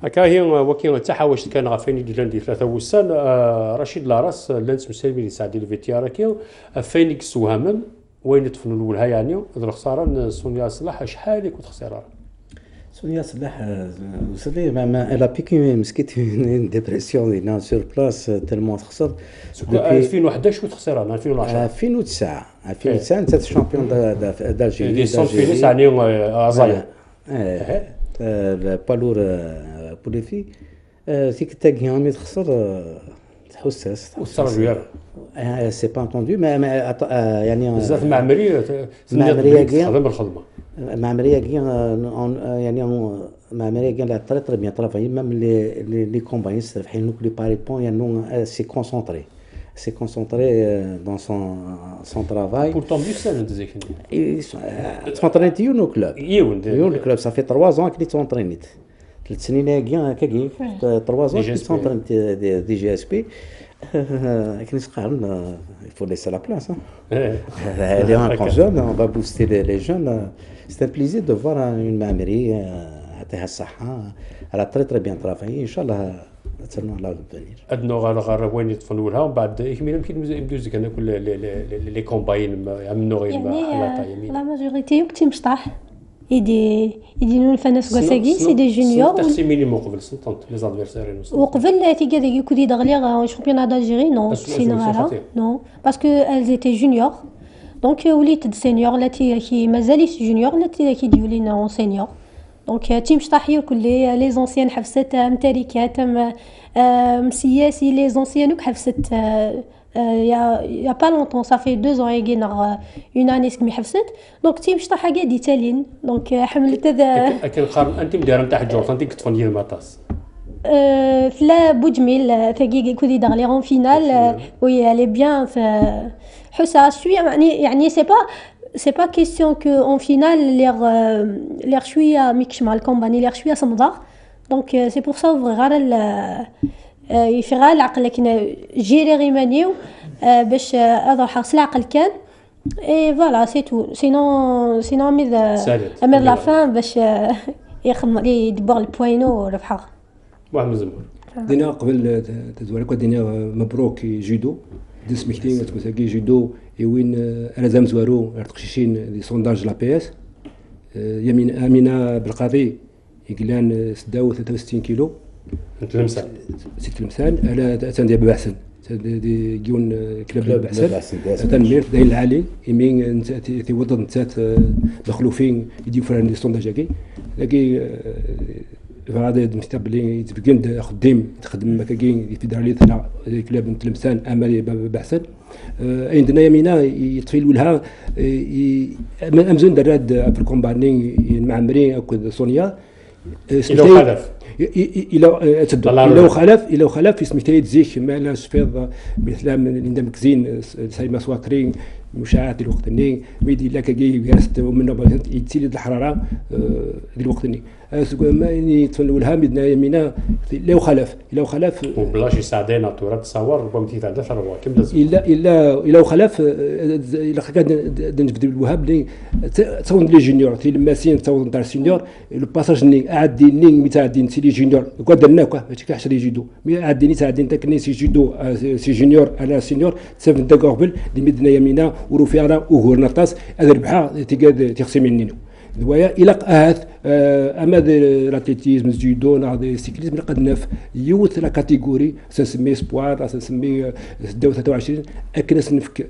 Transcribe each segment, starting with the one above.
هكا هي وكي حتى حوايج كان غافيني ديال دي ثلاثه وسان رشيد لاراس لانس مسلمين سعدي الفيتيارا كي فينيكس وهمم وين تفنوا الاولها يعني هذا الخساره سونيا صلاح شحال كنت خساره Sonia Salah, vous savez, elle a piqué une dépression sur place tellement خسر. depuis 2011 كنت خساره 2010 2009 انت الشامبيون d'Algérie دي سون فينيس يعني ازايا بالور pour les filles فيك تاغيامي تخسر تحسس والترجير سي با انتوندو ما يعني بزاف معمري خدم الخدمه معمريه يعني معمريه لا تري بيان طرافاي ميم لي كومبانيس في حين لي باري بون يعني سي كونسونطري dans son travail. Pourtant, du seul, ils sont entraînés au club. Le club, ça fait 3 ans qu'ils sont entraînés. 3 ans qu'ils sont entraînés de GSP. Il faut laisser la place. Elle est encore jeune, on va booster les jeunes. C'est un plaisir de voir une Mameri. Elle a très bien travaillé. Inch'Allah. ادنو غير وين يطفنوا لها ومن بعد يمكن يدوز كان كل لي كومباين يعملوا غير يعني لا ماجوريتي يكتي مشطح يديروا الفناس كاساكي سي دي جونيور تقسيمين مقبل سنطنت لي زادفيرسير وقبل تيجي كودي دغليغ شامبيونات دالجيري نو سينغالا نو باسكو elles étaient juniors دونك وليت سينيور التي كي مازاليش جونيور التي كيديروا لينا سينيور دونك تيم شطاحيه كل لي زونسيان حفصت متاركات مسياسي لي زونسيان حفصت يا با لونطون صافي 2 ans يجينا اون اني سكمي حفصت دونك تيم شطاحه قاعد تالين دونك حملت هذا لكن القرن انت مدير نتاع الجورج انت كتفون ديال المطاس فلا بوجميل ثقيقي كودي داغ لي رون فينال وي الي بيان حسا شويه يعني c'est pas question que en finale l'air شويه ميكش مع الكومباني l'air شويه صمدا دونك سي بور سا غير يفي غير العقل لكن جيري غيمانيو باش هذا حاصل العقل كان اي فوالا سي تو سينو ميد لا فان باش يخدم يدبر البوينو ربحها واحد مزمور دينا قبل تدوالك دينا مبروك جودو دي سميتين تكوتاكي جودو وين رزام زوارو تقشيشين لي سونداج لا بي اس يمين امينه بالقاضي يقلان 66 كيلو تلمسان على تندي بحسن دي جون كلاب بحسن تنمير دايل العالي يمين تي وضد نتات مخلوفين يديو فران لي سونداج كي لكي هذا مستقبلي يتبقى خديم تخدم مكاكين في دار لي كلاب تلمسان امالي بحسن عندنا يمينا يطفيلوا لها امزون دراد ابر كومباني معمرين او سونيا الى خلف اسمه زيك ما سفيض مثل من مكزين سايما سواكرين مشاعات الوقت الني ويدي لك جاي جالس منه يتسيل الحراره الوقت الني ما يتفلوا لها بدنا يمينا لو خلف وبلاش يساعدنا تورا تصور ربما تيتعدى شروا كم لازم الا خلف الا قاعد نبدل الوهاب لي تصون لي جونيور تي الماسين تصون تاع السينيور لو باساج ني عاديني متعدين سي لي جونيور قدرناك باش كاحش لي جودو مي عاديني تعدين تكني سي جودو سي جونيور على سينيور تسافر داك قبل اللي مدنا يمينا ورفيعنا وهورنا طاس هذا ربحها تيقاد تيخصي منينو دوايا الى قاهات اما الاتليتيزم الجودو ناضي سيكليزم قد نف يوث لا كاتيجوري سنسمي سبوار سنسمي 23 اكنس نفك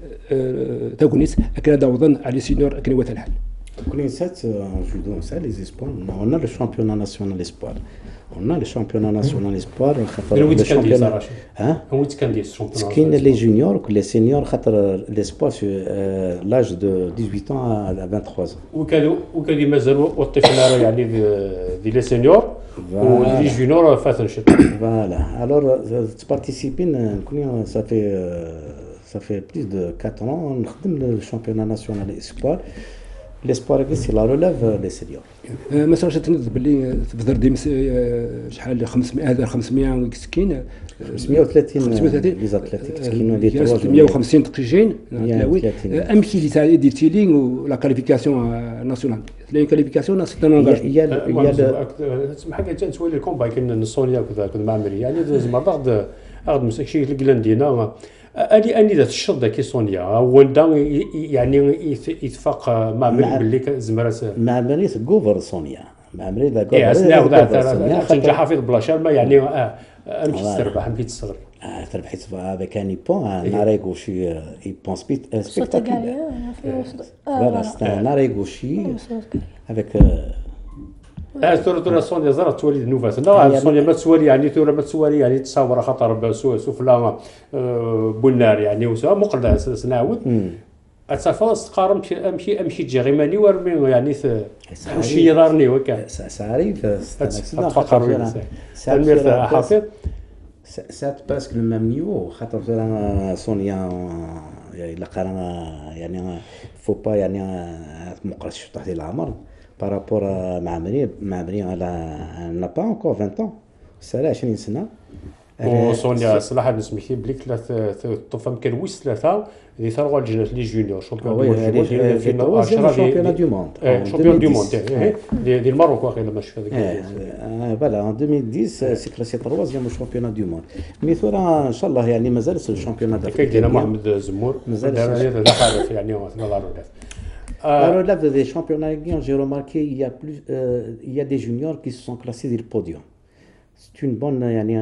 تاكونيس اكن داوضن على سينيور اكن وث الحل كوني سات جودو سا لي اسبوار on a le championnat national espoir on a le championnat national espoir خاطر le championnat هو كان دير الشامبيونات كاين لي جونيور كل لي سينيور خاطر ليسبوار لاج دو 18 à 23 ans وكان مازال والطفل يعني دي لي سينيور ولي جونيور فاتن شي فوالا الور تبارتيسيبين كوني ça fait plus de 4 ans نخدم le championnat national espoir l'espoir c'est la relève des seniors. مثلا تنظر باللي تبذر ديما شحال 500 هذا 500 مسكين 530 لي زاتليتيك كاينين لي 350 دقيقين امشي اللي تاع درتي لي ولا كاليفيكاسيون ناسيونال لا كاليفيكاسيون سي ان انغاج سمح لي تسولي الكومبا كاين الصونيا وكذا معمري يعني زعما غاد مسكشي الكلان ديالنا اني ذات الشرط كي صونيا هو يعني يتفق معمري باللي زمرات معمري غوفر صونيا معمري ذا غوفر تنجح حافظ بلا شرما يعني امشي تربح امشي تصغر تربحت avec un ippon un arrêt gaucher ippon spectaculaire voilà c'est un arrêt gaucher avec تورا صونيا زرات تولي نوفاس لا صونيا ما تسوالي يعني تورا ما تسوالي يعني تصاور خطر سفلا بنار يعني وسا مقلع سنعاود اتسافاس تقارن امشي تجي غيماني ورمي يعني شي يضرني وكا ساري تفكر سامير حافظ سات باسكو لو ميم نيفو خاطر صونيا الا قارنا يعني فو با يعني ما قراتش تحت العمر بارابور معمري على n'a pas encore 20 ans سالا 20 سنه وصونيا صراحه بالنسبه لي بليك طفم كان ويس ثلاثه اللي ثروا الجنات لي جونيور شامبيون دو موند شامبيون دو موند ديال الماروك واخيلا ماشي هذاك فوالا ان 2010 سي كلاسي 3 شامبيون دو موند مي ثورا ان شاء الله يعني مازال الشامبيون دافريك كاين محمد زمور مازال هذا حارف يعني لا relève des championnats j'ai remarqué il y a des juniors qui se sont classés sur le podium. C'est une bonne يعني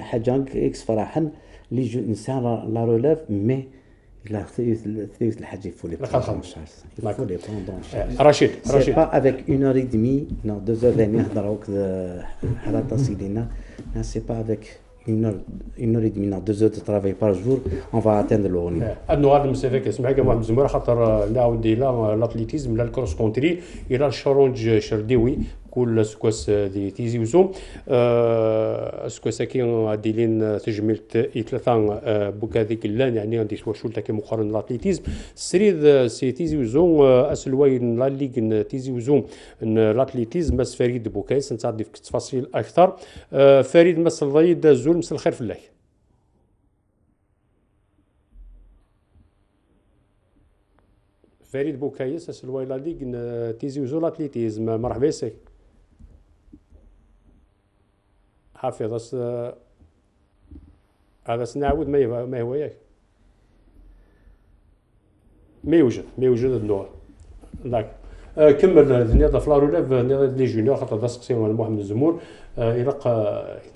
حاجه اكس فرحا لي انسان لا روليف مي لا ثلاث الحاجه يفولي رشيد سي با افيك 1h30 نو 2h لين نهضروا حضرت سيدنا سي با افيك une heure et demie, 2 heures de travail par jour, on va atteindre le haut niveau. النهار المسافه كنسمعها كاع واحد الزمره خاطر نعاود لا الاتليتيزم لا الكروس كونتري الى الشرونج شرديوي كل سكواس دي تيزي وزوم سكواس كي ديلين تجملت ثلاثه بوك هذيك اللان يعني عندي شو تاع مقارنه الاتليتيزم سريد سي تيزي وزوم اسلوين لا ليغ تيزي وزوم الاتليتيزم بس فريد بوكايس نتعرف في التفاصيل اكثر فريد مسل ضيد زول مسل الخير في الله فريد بوكايس اسلوين لا ليغ تيزي وزوم الاتليتيزم مرحبا بك حافظ هذا سنعود ما هو ياك ما يوجد النور داك كمل نيض فلاروليف نيض لي جونيور خاطر دا سقسيو محمد الزمور الى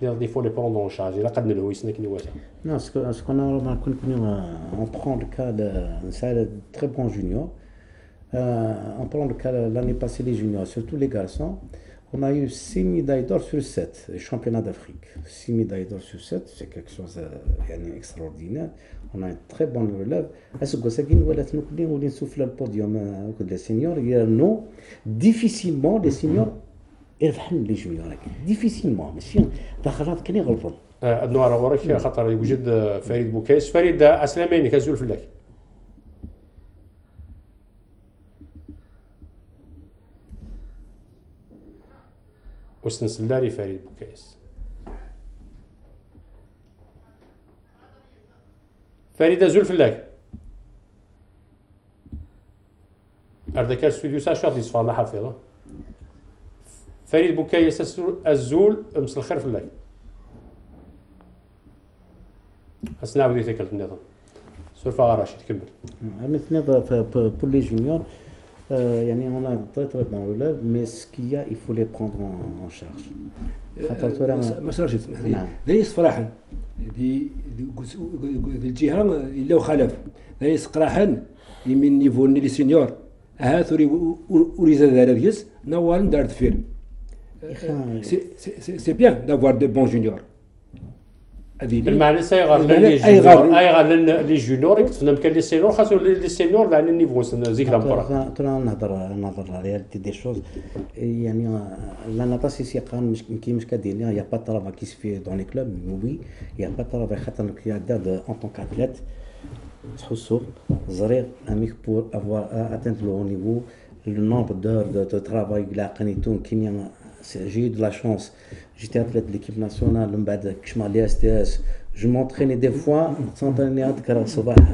نيض فو لي بروندون اون شارج الى قد نلويسنا كي نواتا Non, ce qu'on a remarqué, on prend le cas de très bon junior. On prend le cas l'année passée les juniors, surtout les garçons. On a eu 6 médailles d'or sur 7, les championnats d'Afrique. 6 médailles d'or sur 7, c'est quelque chose d'extraordinaire. On a une très bonne relève. Est-ce que ça nous souffle le podium des seniors? Il y a non, difficilement les seniors يربحن لي جونيور ديفيسيلمون ماشي دخلات كان يغلطوا النوار وراك خاطر يوجد فريد بوكايس فريد اسلاميني كازول فلاك وسنسلاري فريد بوكايس فريد زول فلاك هذاك الاستوديو ساشوط يصفى الله حافظه فريد بوكايس الزول امس الخير في الله اسنا ودي تاكل النظام سولفا راشد كمل مثلا pour les juniors يعني on a très très bon relève mais ce qu'il y a il faut les prendre en charge ما راشد اسمح لي ليس صراحه دي الجهه الا وخلف ليس قراحا من نيفو لي سينيور هاثوري وريزا داريس نوال دارت فير c'est bien d'avoir de bons juniors. المعنى سيغار لي جونيور يكتفنا كان لي سينيور خاصو لي سينيور على النيفو زيك لامبرا ترى نهضر لا رياليتي دي شوز يعني لا ناتاسي سيقان مش كيمش كدير يا با ترافا كي سي في دون لي كلوب وي يا با ترافا خاطر كي داد اون طون كاتليت تحسوا زرير اميك بور افوار اتنت لو نيفو le nombre d'heures de travail là قنيتون كينيا j'ai eu de la chance j'étais athlète de l'équipe nationale من بعد كشما لي اس تي اس je m'entraînais des fois s'entraîner à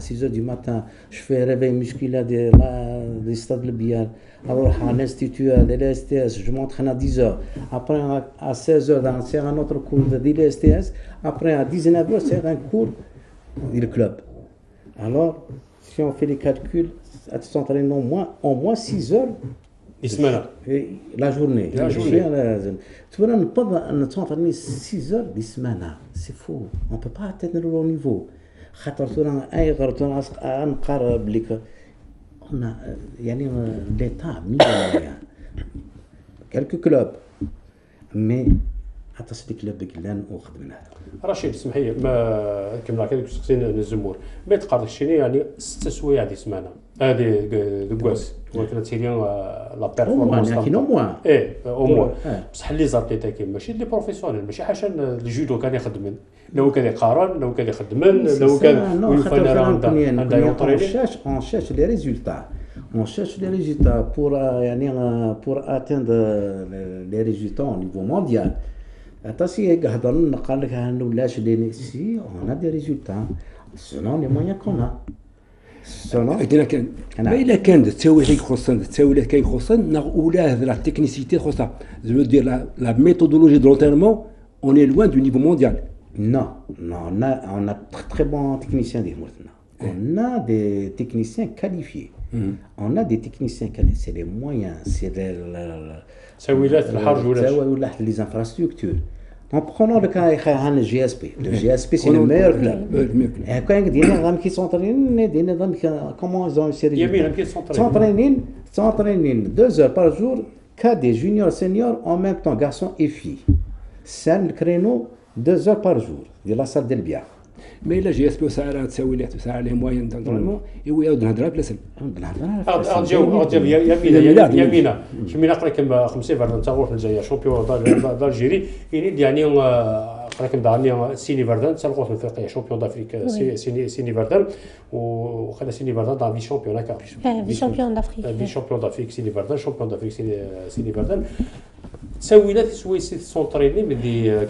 6h du matin je fais réveil musculaire de stade Libyan alors à l'institut de l'STS je m'entraîne à 10h après à 16h c'est un autre cours de l'STS après à 19h c'est un cours du club alors si on fait les calculs à s'entraîner au moins 6 heures la journée. Tu vois, on ne peut pas s'entraîner 6 heures de semaine. C'est faux. On ne peut pas atteindre le haut niveau. On a l'État mis quelques clubs. Mais أتصل كلاب بكلان وخذ منها. رشيد اسمح لي ما كمل كذا سقسينا الزمور ما تقدر الشيء يعني 6 سوايع هذه سمانه هذه دكواس ولكن تيريان لا بيرفورمانس لكن او موان او موان بصح لي زابليتا كي ماشي لي بروفيسيونيل ماشي حاشا الجودو كان يخدم لو كان يقارن لو كان يخدم لو كان ويفنر عندها يونطريني on cherche les résultats on cherche les résultats pour atteindre les résultats au niveau mondial. Si on a des résultats selon les moyens qu'on a. ما إلا كان تساوي هيك خصنا تساوي له كاين خصنا ولا لا تكنيسيتي خصنا جو دير لا ميثودولوجي دو لونترينمون on est loin du niveau mondial. Non, on a très bons techniciens des maintenant. On a des techniciens qualifiés. On a des techniciens qualifiés, c'est les moyens, c'est les infrastructures. En prenant le cas de GSP, le GSP c'est le meilleur club. Et quand il y a des gens qui s'entraînent, comment ils ont essayé de s'entraîner 2 heures par jour, cas des juniors, seniors, en même temps, garçons et filles. C'est le créneau 2 heures par jour de la salle d'Elbia. ما إلا جي اس بي وساعة تساوي له تساعة عليه موين دونترينمون يعاود نهضرها بلا سن. يمينا شمينا قريكم 5 فرد تغور في الجزائر شامبيون دالجيري يعني قريكم داني سيني فردان تلقوا في الفرقية شامبيون دافريك سيني فردان وخلى سيني فردان dans 8 championnats في شامبيون دافريك في شامبيون دافريك سيني فردان شامبيون دافريك سيني فردان سوينا سوي سونطريني من دي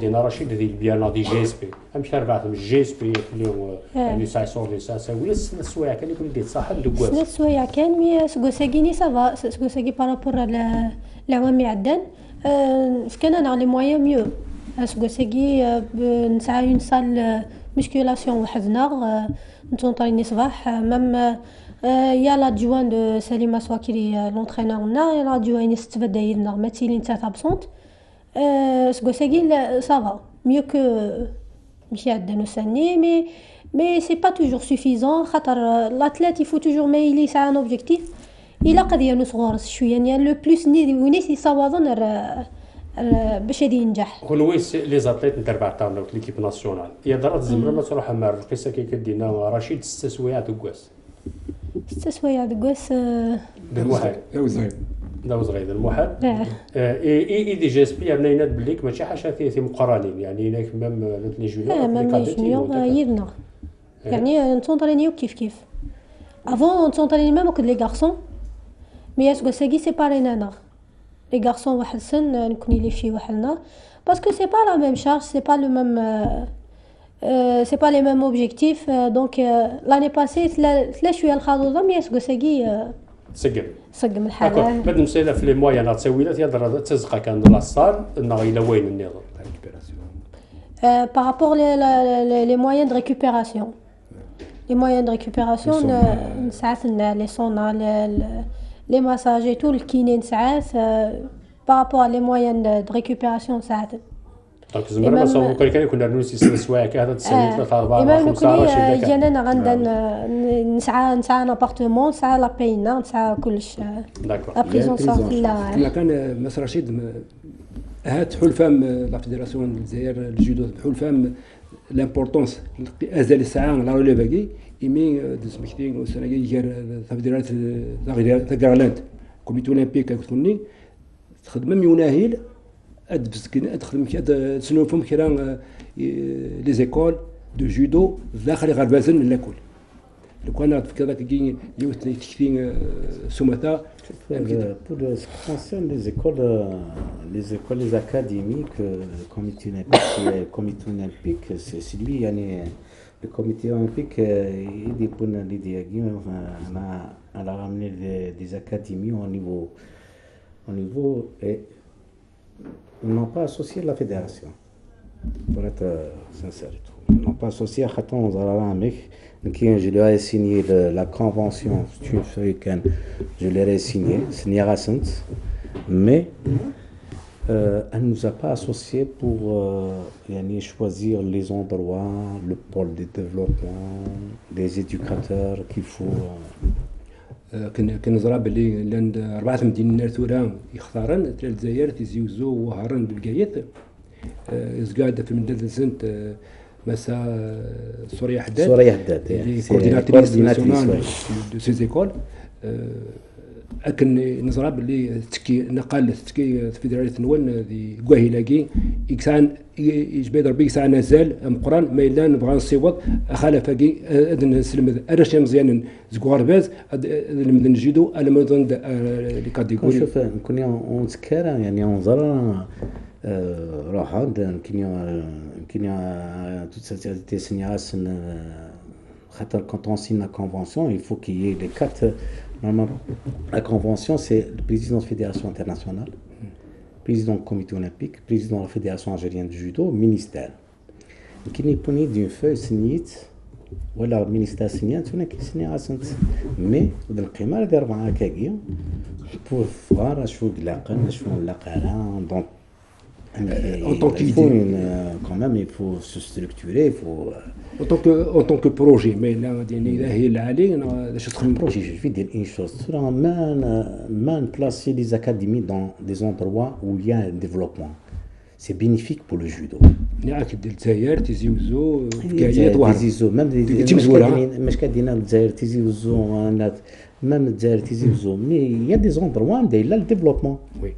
دينا رشيد دي بيانا دي جي اس بي امشي 4 من جي اس بي اليوم يعني سايسون لي سوينا السوايع كان يكون يدير صح دوكواس السوايع كان مي سكوساكيني سافا سكوساكي بارابور لعوامي عدن كان انا لي مويان ميو سكوساكي نسعى اون سال مسكولاسيون وحدنا نتونطريني صباح مام يا لادجوان دو سليمة سواكيري لونترينور نا يا لادجوان يستبدا يدنا ماتيلين تاع ابسونت سكوساكي سافا ميو كو ماشي عندنا نساني مي سي با توجور سوفيزون خاطر لاتليت يفو توجور ما يلي ساعه ان اوبجيكتيف الا قد ينوس غورس شويه يعني لو بلوس نيس يصوضن باش يدي ينجح كلويس لي زاتليت نتاع بعثنا في ليكيب ناسيونال يا درات زمرا ما تروح مع القصه كي كدينا رشيد 6 سوايع دوكواس 6 سوايع دوكواس المحال داوز غير المحال اي دي جي اس بي عملنا بليك ماشي حاجه في مقارنين يعني هناك ميم لي جونيور لي جونيور يرنا يعني نتونطرينيو كيف افون نتونطريني ميم وكد لي غارسون مي اسكو ساكي سيبارينا les garçons واحد سن نكوني لي في وحدنا parce que c'est pas la même charge c'est pas le même c'est pas les mêmes objectifs donc l'année passée ثلاث شويه الخاضوزه مي اسكو ساكي سقم الحاله بعد مساله في لي مويان تسويلات يضر تزقا كان لا صال انه الى وين النظام par rapport les moyens de récupération les moyens de récupération ساعات لي سونا les massages et tout le kiné ساعات par rapport à les moyens de récupération ساعات دونك زعما صافو كان كنا نوسي 6 سوايع هذا 9 3 4 5 10 جانا غندا نسعى ان ابارتمون نسعى لا بينا نسعى كلش داكور لا بريزون صافي لا كان مس رشيد هات حلفام لا فيدراسيون الجزائر الجودو حلفام لامبورطونس ازال الساعه لا ريلي باقي ايمي دسمكتين وسنه غير فيدرات غيرلاند كوميتي اولمبيك كتكوني تخدم يناهل ادبسكن ادخل كذا سنوفهم كرا لي زيكول دو جودو داخل غربازن لاكل القناه في كذا كي يوثني تكتين سمثا Pour ce qui concerne les académiques, le comité olympique, c'est lui, le comité olympique, il dépend de l'idée, on a ramené des académies au niveau et ils n'ont pas associé la fédération, pour être sincère et tout. Ils n'ont pas associé à Khaton Zararamik. Je leur ai signé la convention, je leur ai signé, c'est Niarasant, mais elle ne nous a pas associés pour choisir les endroits, le pôle de développement, les éducateurs qu'il faut. كنزرع باللي لاند 4 مدينة ثورة يختارن تاع الجزائر تيزيوزو وهران بالقايت يزقاد في مدينة سنت مسا سوريا حداد كورديناتريس ناسيونال دو سي زيكول لكن نزرع باللي تكي نقال تكي فيدرالية نون ذي قواهيلاكي يكسان يجبد ربي يسعى نزال مقران ميلان نبغى نصيوض خلفاكي اذن نسلم ارش مزيان زكوار باز المدن نجيدو المدن لي كاتيجوري شوف كنا نتكرا نزرع راحة كنا toute cette activité signage quand on signe la convention il faut qu'il y ait les quatre. Normalement, la convention, c'est le président de la Fédération internationale, président du comité olympique, président de la Fédération algérienne de judo, ministère. Qui n'est pas d'une feuille signée, ou le ministère signé, tu n'as qu'à signer à son. Mais, dans le climat, il y a un kagir pour voir à chaud de la canne, à chaud de la carane, donc. En tant qu'idée. Quand même, il faut se structurer, il faut. En tant que projet, mais là, il y a un projet. Je vais dire une chose. Tu as même placer des académies dans des endroits où il y a un développement. C'est bénéfique pour le judo. Il y a des Zaïr, des Iouzo, même des mais il y a des endroits où il y a le développement. Oui.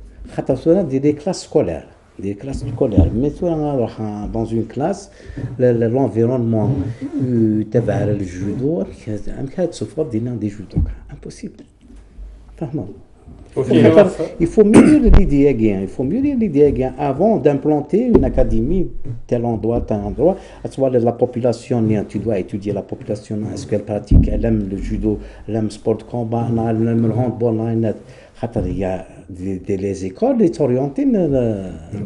Des classes scolaires. Des classes scolaires. Mais dans une classe, l'environnement, le judo, des judo. Impossible. Vraiment. Il faut mieux lire l'idée. Il faut mieux lire l'idée avant d'implanter une académie tel endroit. À ce moment la population, tu dois étudier la population. Est-ce qu'elle pratique, elle aime le judo, elle aime le sport de combat, elle aime le handball. Il y a des écoles qui sont orientées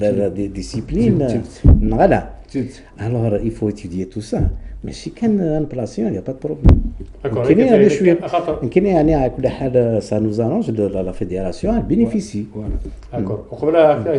vers des disciplines. Voilà. Alors, il faut étudier tout ça. Mais si quelqu'un place, il n'y a pas de problème. D'accord. Ça nous arrange de la fédération, elle bénéficie. D'accord. وقبل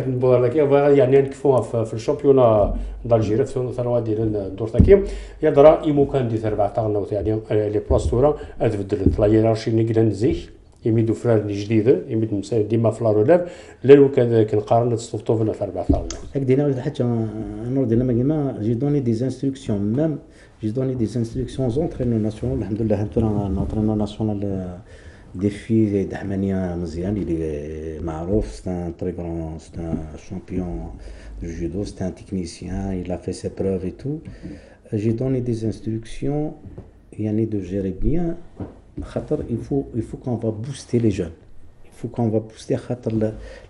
نبغى لك يعني نكفوها في الشامبيونا دالجيري في الثانويه ديال الدور تاكيم يضرا ايمو كان دي 14 يعني لي بلاص تورا تبدلت لا هيرارشي نقدر نزيح يميدو فرار جديده يميد مساوي ديما في لا روليف لا لو كان كنقارن تصوتو في 14 هاك دينا حتى نور دينا ما قلنا جي دوني دي انستركسيون ميم جي دوني دي انستركسيون زونترينور ناسيونال الحمد لله نونترينور ناسيونال دي في دحمانية مزيان اللي معروف سي ان تري غران سي ان شامبيون دو جودو سي ان تكنيسيان il a fait ses preuves et tout j'ai donné des instructions يعني de gérer bien il faut qu'on va booster les jeunes. Il faut qu'on va booster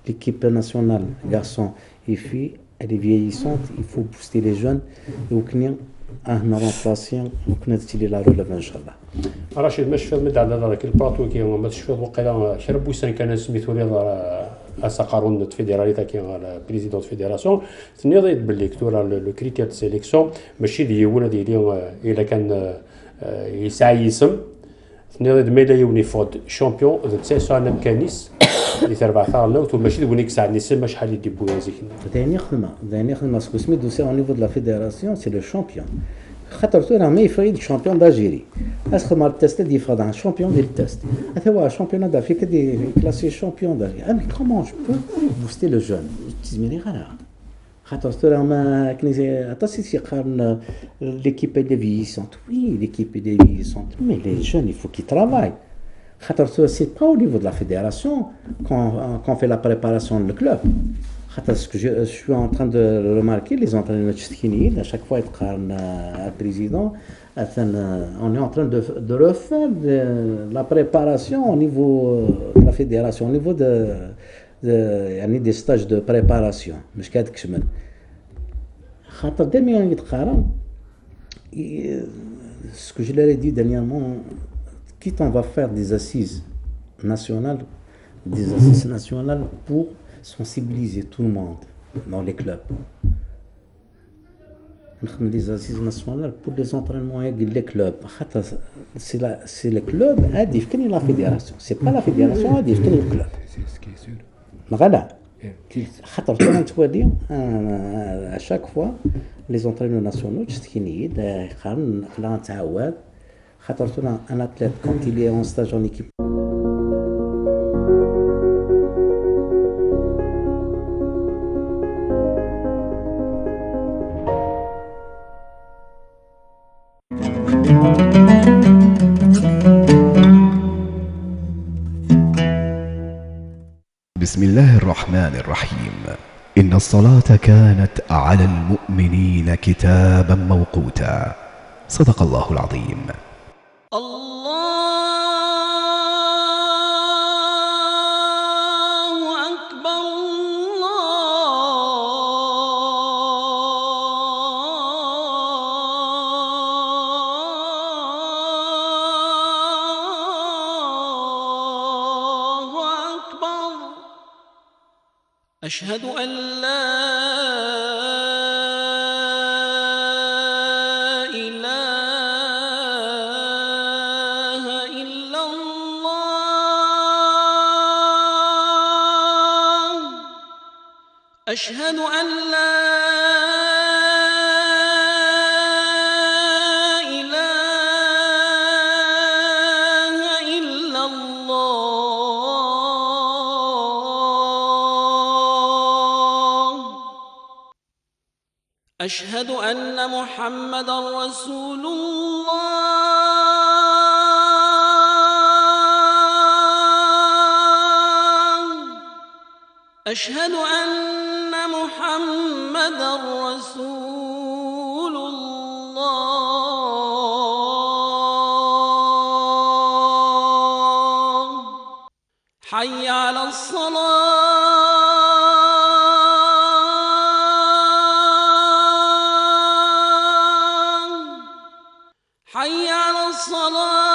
l'équipe nationale, garçons et filles, elle est vieillissante, il faut booster les jeunes. Et au Kenya, on a remplacé, on a tiré la relève, Inch'Allah. رشيد مش في المدى على ذاك البلاطو كي ما تشوف وقيلا شربوا سان كان سميتو لي اساقارون فيدراليتا كي بريزيدون فيدراسيون ثني ضيد باللي كتورا لو كريتير دو سيليكسيون ماشي ديال ولا ديال الا كان يسعى يسم ثني ضيد ميدا يوني فود شامبيون ذا تسع عام كانيس اللي 14 تو ماشي دونيك ساعه نسمى شحال يديبو هذيك داني خدمه سكوسمي دوسي au niveau de la fédération c'est le champion خاطر تو راه ما يفريد الشامبيون دالجيري اسخ مال التست دي فادا الشامبيون ديال التست هذا هو الشامبيون دافريك دي كلاسي الشامبيون دالجيري انا كومون جو بو بوستي لو جون تزميني غير خاطر تو راه ما كني اتاسي يقارن ليكيب دي فيسونت وي ليكيب دي فيسونت مي لي جون il faut qu'ils travaillent خاطر تو سي با au niveau de la fédération qu'on fait la préparation de le club Ce que je suis en train de remarquer, les entraîneurs tchèquiniens, à chaque fois ils parlent à président, on est en train de refaire la préparation au niveau de la fédération, au niveau des stages de préparation. مش كتكمل. خاطر دائما يتقارن. Ce que je leur ai dit dernièrement, quitte on va faire des assises nationales pour sensibiliser tout le monde dans les clubs. Des assises nationales pour des entraînements avec les clubs. C'est le club qui définit la fédération. C'est pas la fédération qui définit le club. C'est ce qui est sûr. Voilà. À chaque fois, les entraîneurs nationaux, un athlète, quand il est en stage en équipe, بسم الله الرحمن الرحيم. إن الصلاة كانت على المؤمنين كتابا موقوتا. صدق الله العظيم. أشهد أن لا إله إلا الله. أشهد أن لا أشهد أن محمدًا رسول الله. أشهد أن محمدًا رسول الله. حي على الصلاة. حي على الصلاة.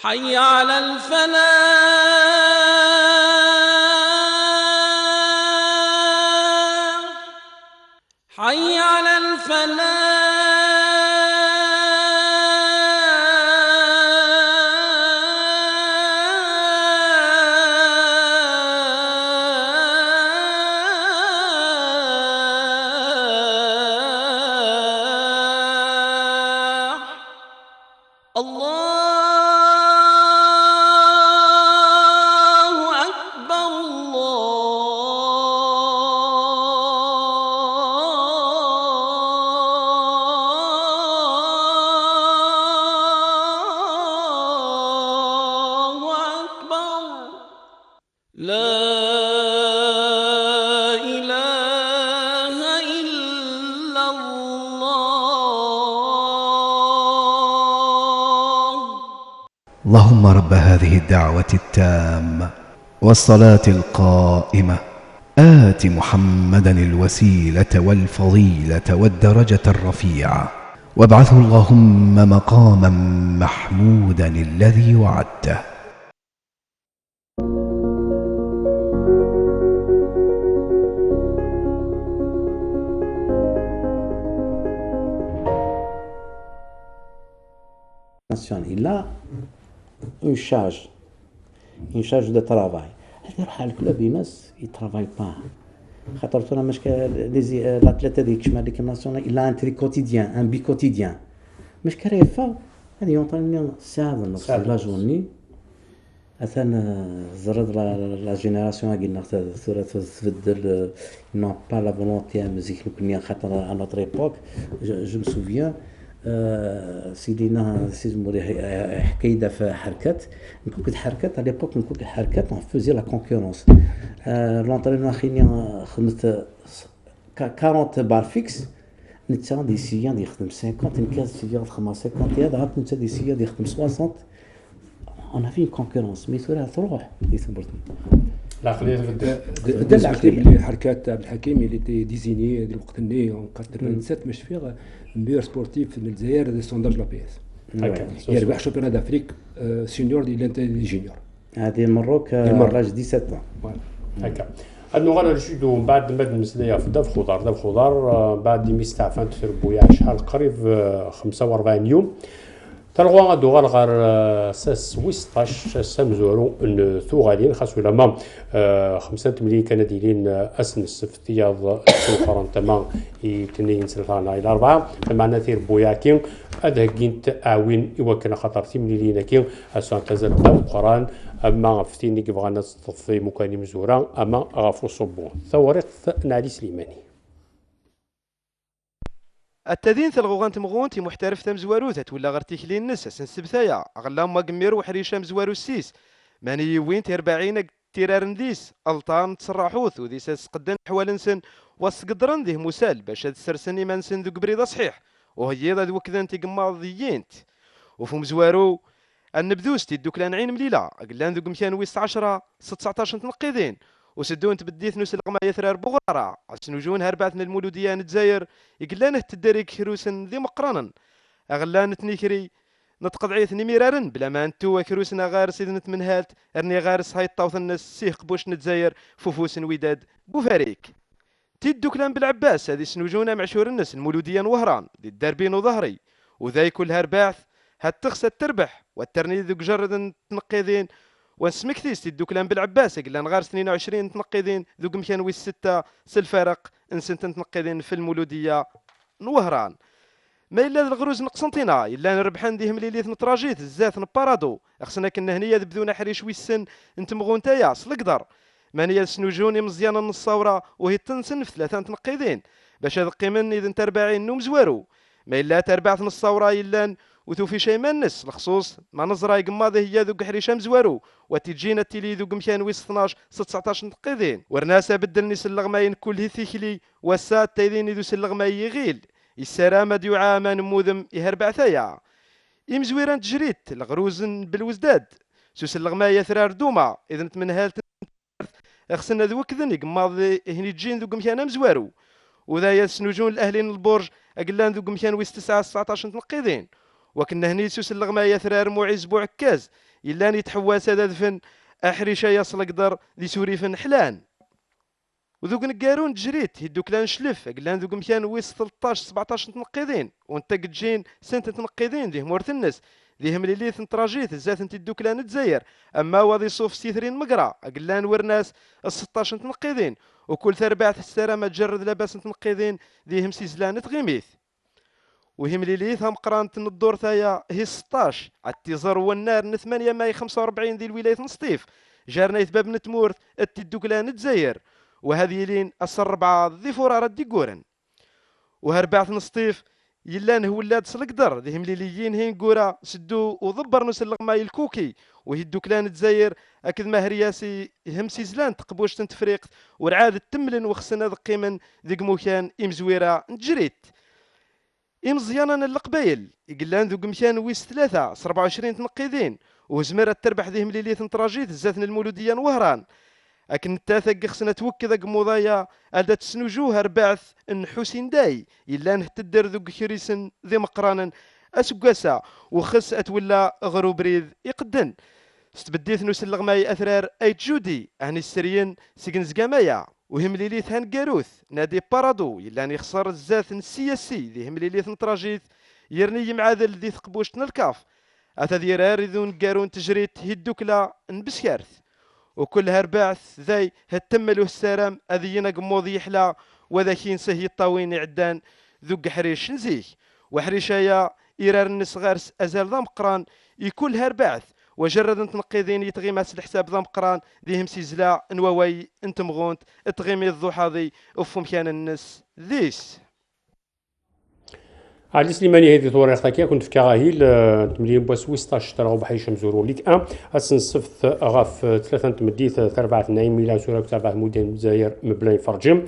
حي على الفلاح. حي على الفلاح. الله أكبر. الله أكبر. لا إله إلا الله. اللهم رب هذه الدعوة التامة والصلاة القائمة آت محمدا الوسيلة والفضيلة والدرجة الرفيعة وابعثه اللهم مقاما محمودا الذي وعدته. Il a une charge de travail. يروح على الكلوب ينس يترافاي با خاطر انا مش l'athlète هذيك شمال ليكيب ناسيونال il a un tri quotidien un bi quotidien مش كريفا هذه يونطريني ساعة ونص ساعة لا ونص. جورني. أثناء زرد لا جينيراسيون قلنا ثورة تبدل نون با لا فولونتي مزيك كنا خاطر à notre époque je me souviens سيدنا سيد موري حكايده في حركات نكون كنت حركات على ليبوك نكون حركات اون فوزي لا كونكورونس لونطرينور خيني خدمت 40 بار فيكس نتا دي سيان يخدم 50 15 سيان خدم 50 هذا نتا دي سيان يخدم 60 on a fait une concurrence مي ثورة تروح يثبرتني العقليه تبدل. بدا العقليه بلي حركات عبد الحكيم اللي تي ديزيني هذه الوقت الني اون 87 باش فيه ميور سبورتيف في الجزائر دي سونداج لا بي اس هكا يربح شامبيون دافريك سينيور ديال جونيور هذه المروك راج 17 هكا النغال نشدو من بعد ما المسليه في داب خضار بعد مستعفان تربويا شحال قريب 45 يوم تلغوا غادو غالغار ساس ويسطاش سامزورو ثوغالين خاصو لما 5 مليون كنديين اسن السفتياض سوفران تما يتنين سلطانا الى 4 بمعنى ثير بوياكين ادهكين تعاون ايوا كان خطر 8 مليون كين اسان تزال القران اما فتيني كيبغانا تصطفي مكاني مزورا اما غافو صبون ثورت نادي سليماني التدين ثلغوغان تمغون محترف تم زوارو تولى غير تيكلي الناس اسن السبثايا اغلا ما قمير وحريشام زوارو السيس ماني وين تربعين تيرار نديس الطان تسرحوث وذي ساس قدن حوال نسن واسقدرن ذي مسال باش هاد السرسني ما نسن ذوك بريضه صحيح وهي ذا وكذا تيقماضيينت وفم زوارو النبذوس تيدوك لان عين مليله اقلان ذوك مكان ويس 10 19 تنقيدين وسدون تبديت نوس القما يثرار بغرارا سنوجون هرباتنا المولوديه نتزاير يقلانه تداري كروسن ذي مقرانا اغلان تنيكري نتقضعيث نميرارن بلا ما انتو كروسنا غار سيدنت من هالت ارني غارس هاي الطاوث الناس سيخ بوش نتزاير فوفوس وداد بوفاريك تيدو كلام بالعباس هذه سنوجونا معشور الناس المولوديه وهران دي الدربين وظهري وذاي كل هرباث هتخسى تربح والترني ذوك جرد تنقيذين وسمكتيس تيدو كلام بالعباس قلنا نغار 22 تنقيذين ذوك مكان ويس 6 سلفارق انسنت تنقيذين في المولوديه نوهران ما الا الغروز نقسنطينا الا نربحان ديهم ليليث نتراجيت الزات نبارادو خصنا كنا هنيا بدونا حريش ويسن نتمغون تايا سلقدر مانيا سنوجوني مزيانه الصوره وهي تنسن في 3 تنقيذين باش هذا قيمن اذا انت 40 نوم زوارو ما الا تربعت الصوره الا وتوفي شي ما الناس الخصوص ما نزراي قماضي هي ذوك حريشام زوارو وتجينا تيلي ذوك مكان ويس 12 19 تنقيذين ورناسه بدلني سلغماين كل هيثيكلي وسات تايدين ذو سلغماي يغيل السلامة ديو عاما نموذم يهربع ثايا إمزويران تجريت الغروزن بالوزداد سوس اللغماية ثرار دوما إذا نتمنى خصنا ذوك ذني قماضي هني تجين ذوك مكان مزوارو وذا يسنوجون الأهلين البرج أقلان ذوك مكان ويس 9 19 تنقيذين وكنا هني سوس اللغماية ثرار معز بوعكاز إلا يتحواس هذا دفن أحريشا يصل قدر ذي سوريفن حلان وذوك نقارون جريت هدوك لان شلف قلان ذوك مكان ويس 13 17 تنقيذين وانت قد جين سنة تنقيذين ذيه مورث الناس ذيهم ليليث نتراجيت زات انت دوك لان تزاير اما واضي صوف سيثرين مقرا قلان ورناس 16 تنقيذين وكل ثربعت السارة ما تجرد لاباس تنقيذين ذيهم سيزلان تغيميث وهم ليليث هم قرانت الدور ثايا هي 16 التيزر والنار 8 ماي 45 ذي الولاية نسطيف جارنا يثباب نتمورث التدوك لان تزاير وهذه لين أصر 4 ذي فرارة ديقورن وهربعت نسطيف يلان هو ولاد سلقدر ذيهم ليليين هين قورا سدو وضبر نسلق ماي الكوكي وهدو كلان تزاير أكد ما هرياسي هم سيزلان تقبوش تنتفريق ورعاد تملن وخسنا ذقيمن ذيك موكان إمزويرة نجريت إمزيانا القبايل يقلان ذوق مكان ويس 3 24 تنقيذين وزميرة تربح ذيهم ليليث نتراجيت زاتن المولودية وهران لكن تاثق خصنا توكد قموضايا أدا تسنوجوها رباعث ان حسين داي إلا نهتدر ذوك خريسن ذي مقرانا أسقاسا وخس أتولا غرو بريد يقدن استبديت نسلغ ماي أثرار أيت جودي أهني السريين سيقن زقامايا وهم ليليث هان قاروث نادي بارادو إلا يخسر الزاث السياسي ذي هم ليليث نتراجيث يرني معادل ذي ثقبوشتنا الكاف أتذيرار ذون قارون تجريت هدوكلا نبسكارث وكل هرباعث ذي هتملو السلام أذينا قموض يحلى وذاكين سهي الطاوين عدان ذوق حريش نزيه وحريشايا إيرار النصغار أزال ذا مقران يكون لها رباعث وجرد تنقيذين يتغيم على الحساب ذا مقران ذيهم سيزلا نواوي انتمغونت تغيمي الضحاضي وفهم كان الناس ذيس علي سليماني هذه طوريقتها كي كنت في كراهيل تمليون بواس 16 تلعب بحيش مزورو ليك 1 السنصفت غاف 3 تمديت 4 نعيم ميلان سورة 4 مدن الجزائر مبلاين فرجم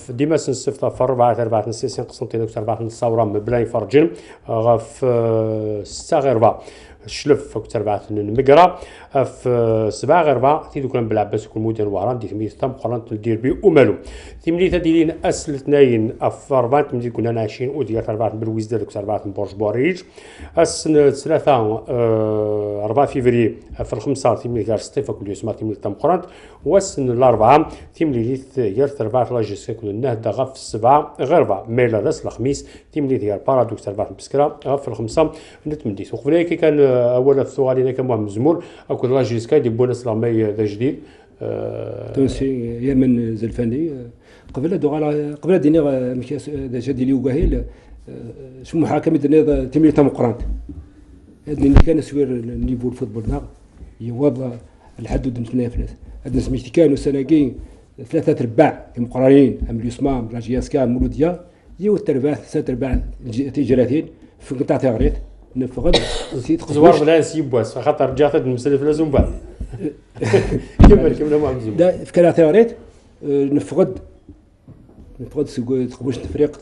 ديما سنصفت في 4 نسيسين قسنطينة 4 الثورة مبلاين فرجم غاف 6 غير 4 الشلف فوق 4 المقرا في 7 غير 4 تيدو كلام بالعباس كل مدن وهران دي ثميت تم قران تدير بي ومالو ثمليثه ديالين اسل اثنين في 4 تمدي كنا عايشين وديال 4 بالويز ديالك 4 بورج بوريج السنه 3 4 فيفري في الخمسه ثمليث ديال 6 فكل يوم ثمليث تم قران والسن الاربعه ثمليث ديال 4 لاجيس كنا دغ في 7 غير 4 ميلا راس الخميس ثمليث ديال بارادوكس 4 بسكرا في الخمسه نتمدي وقبل كي كان اول في ثوالينا كان مزمور اكو لاجيس كاي دي بونس رامي ذا جديد تونسي يمن زلفاني قبل ديني مكياس ديالي وقاهيل شو محاكمه ديني تميل تم قرانت هذا كان سوير النيفو الفوتبول ناغ يوضع الحدود نتمنى في الناس هذا سميتي كانوا سناقين 3 رباع مقرانين عملوا اسمام راجياسكا مولوديا يو الترباع 3 رباع تجارتين في قطاع تغريت نفقد زوار بلا سيبواس خاطر جات المسلف لازم بعد كمل ما مزيان دا في كلا تغريت نفقد تقبلش تفريق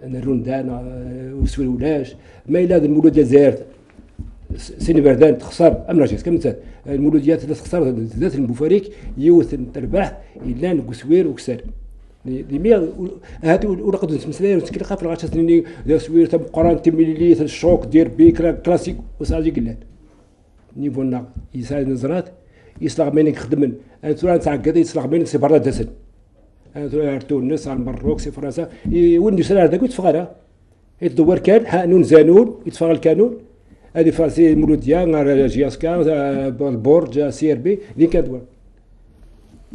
نرون دانا وسوي ولاش ما إلا هذا المولود الجزائر سيني بردان تخسر ام راجيس كم مثال المولوديات اللي تخسر ذات البوفاريك يوث تربح الا نقسوير وكسر لميا هاتي ولا قد نسمسلاير وتكلي قافل غاش سنيني ذا سوير تم قران تملي الشوك دير بيكرا كلاسيك وساجي قلات نيفونا يساعد نزرات يسلغ مينك خدمن انا ترى تعقد يسلغ مينك سي برا دسن انا ترى تونس على المروك سي فرنسا وين يسرع داك يتفغرها يدور كان حانون زانون يتفغر الكانون هذه فرنسي مولوديا غير جياسكا بورج سي ار بي اللي كدور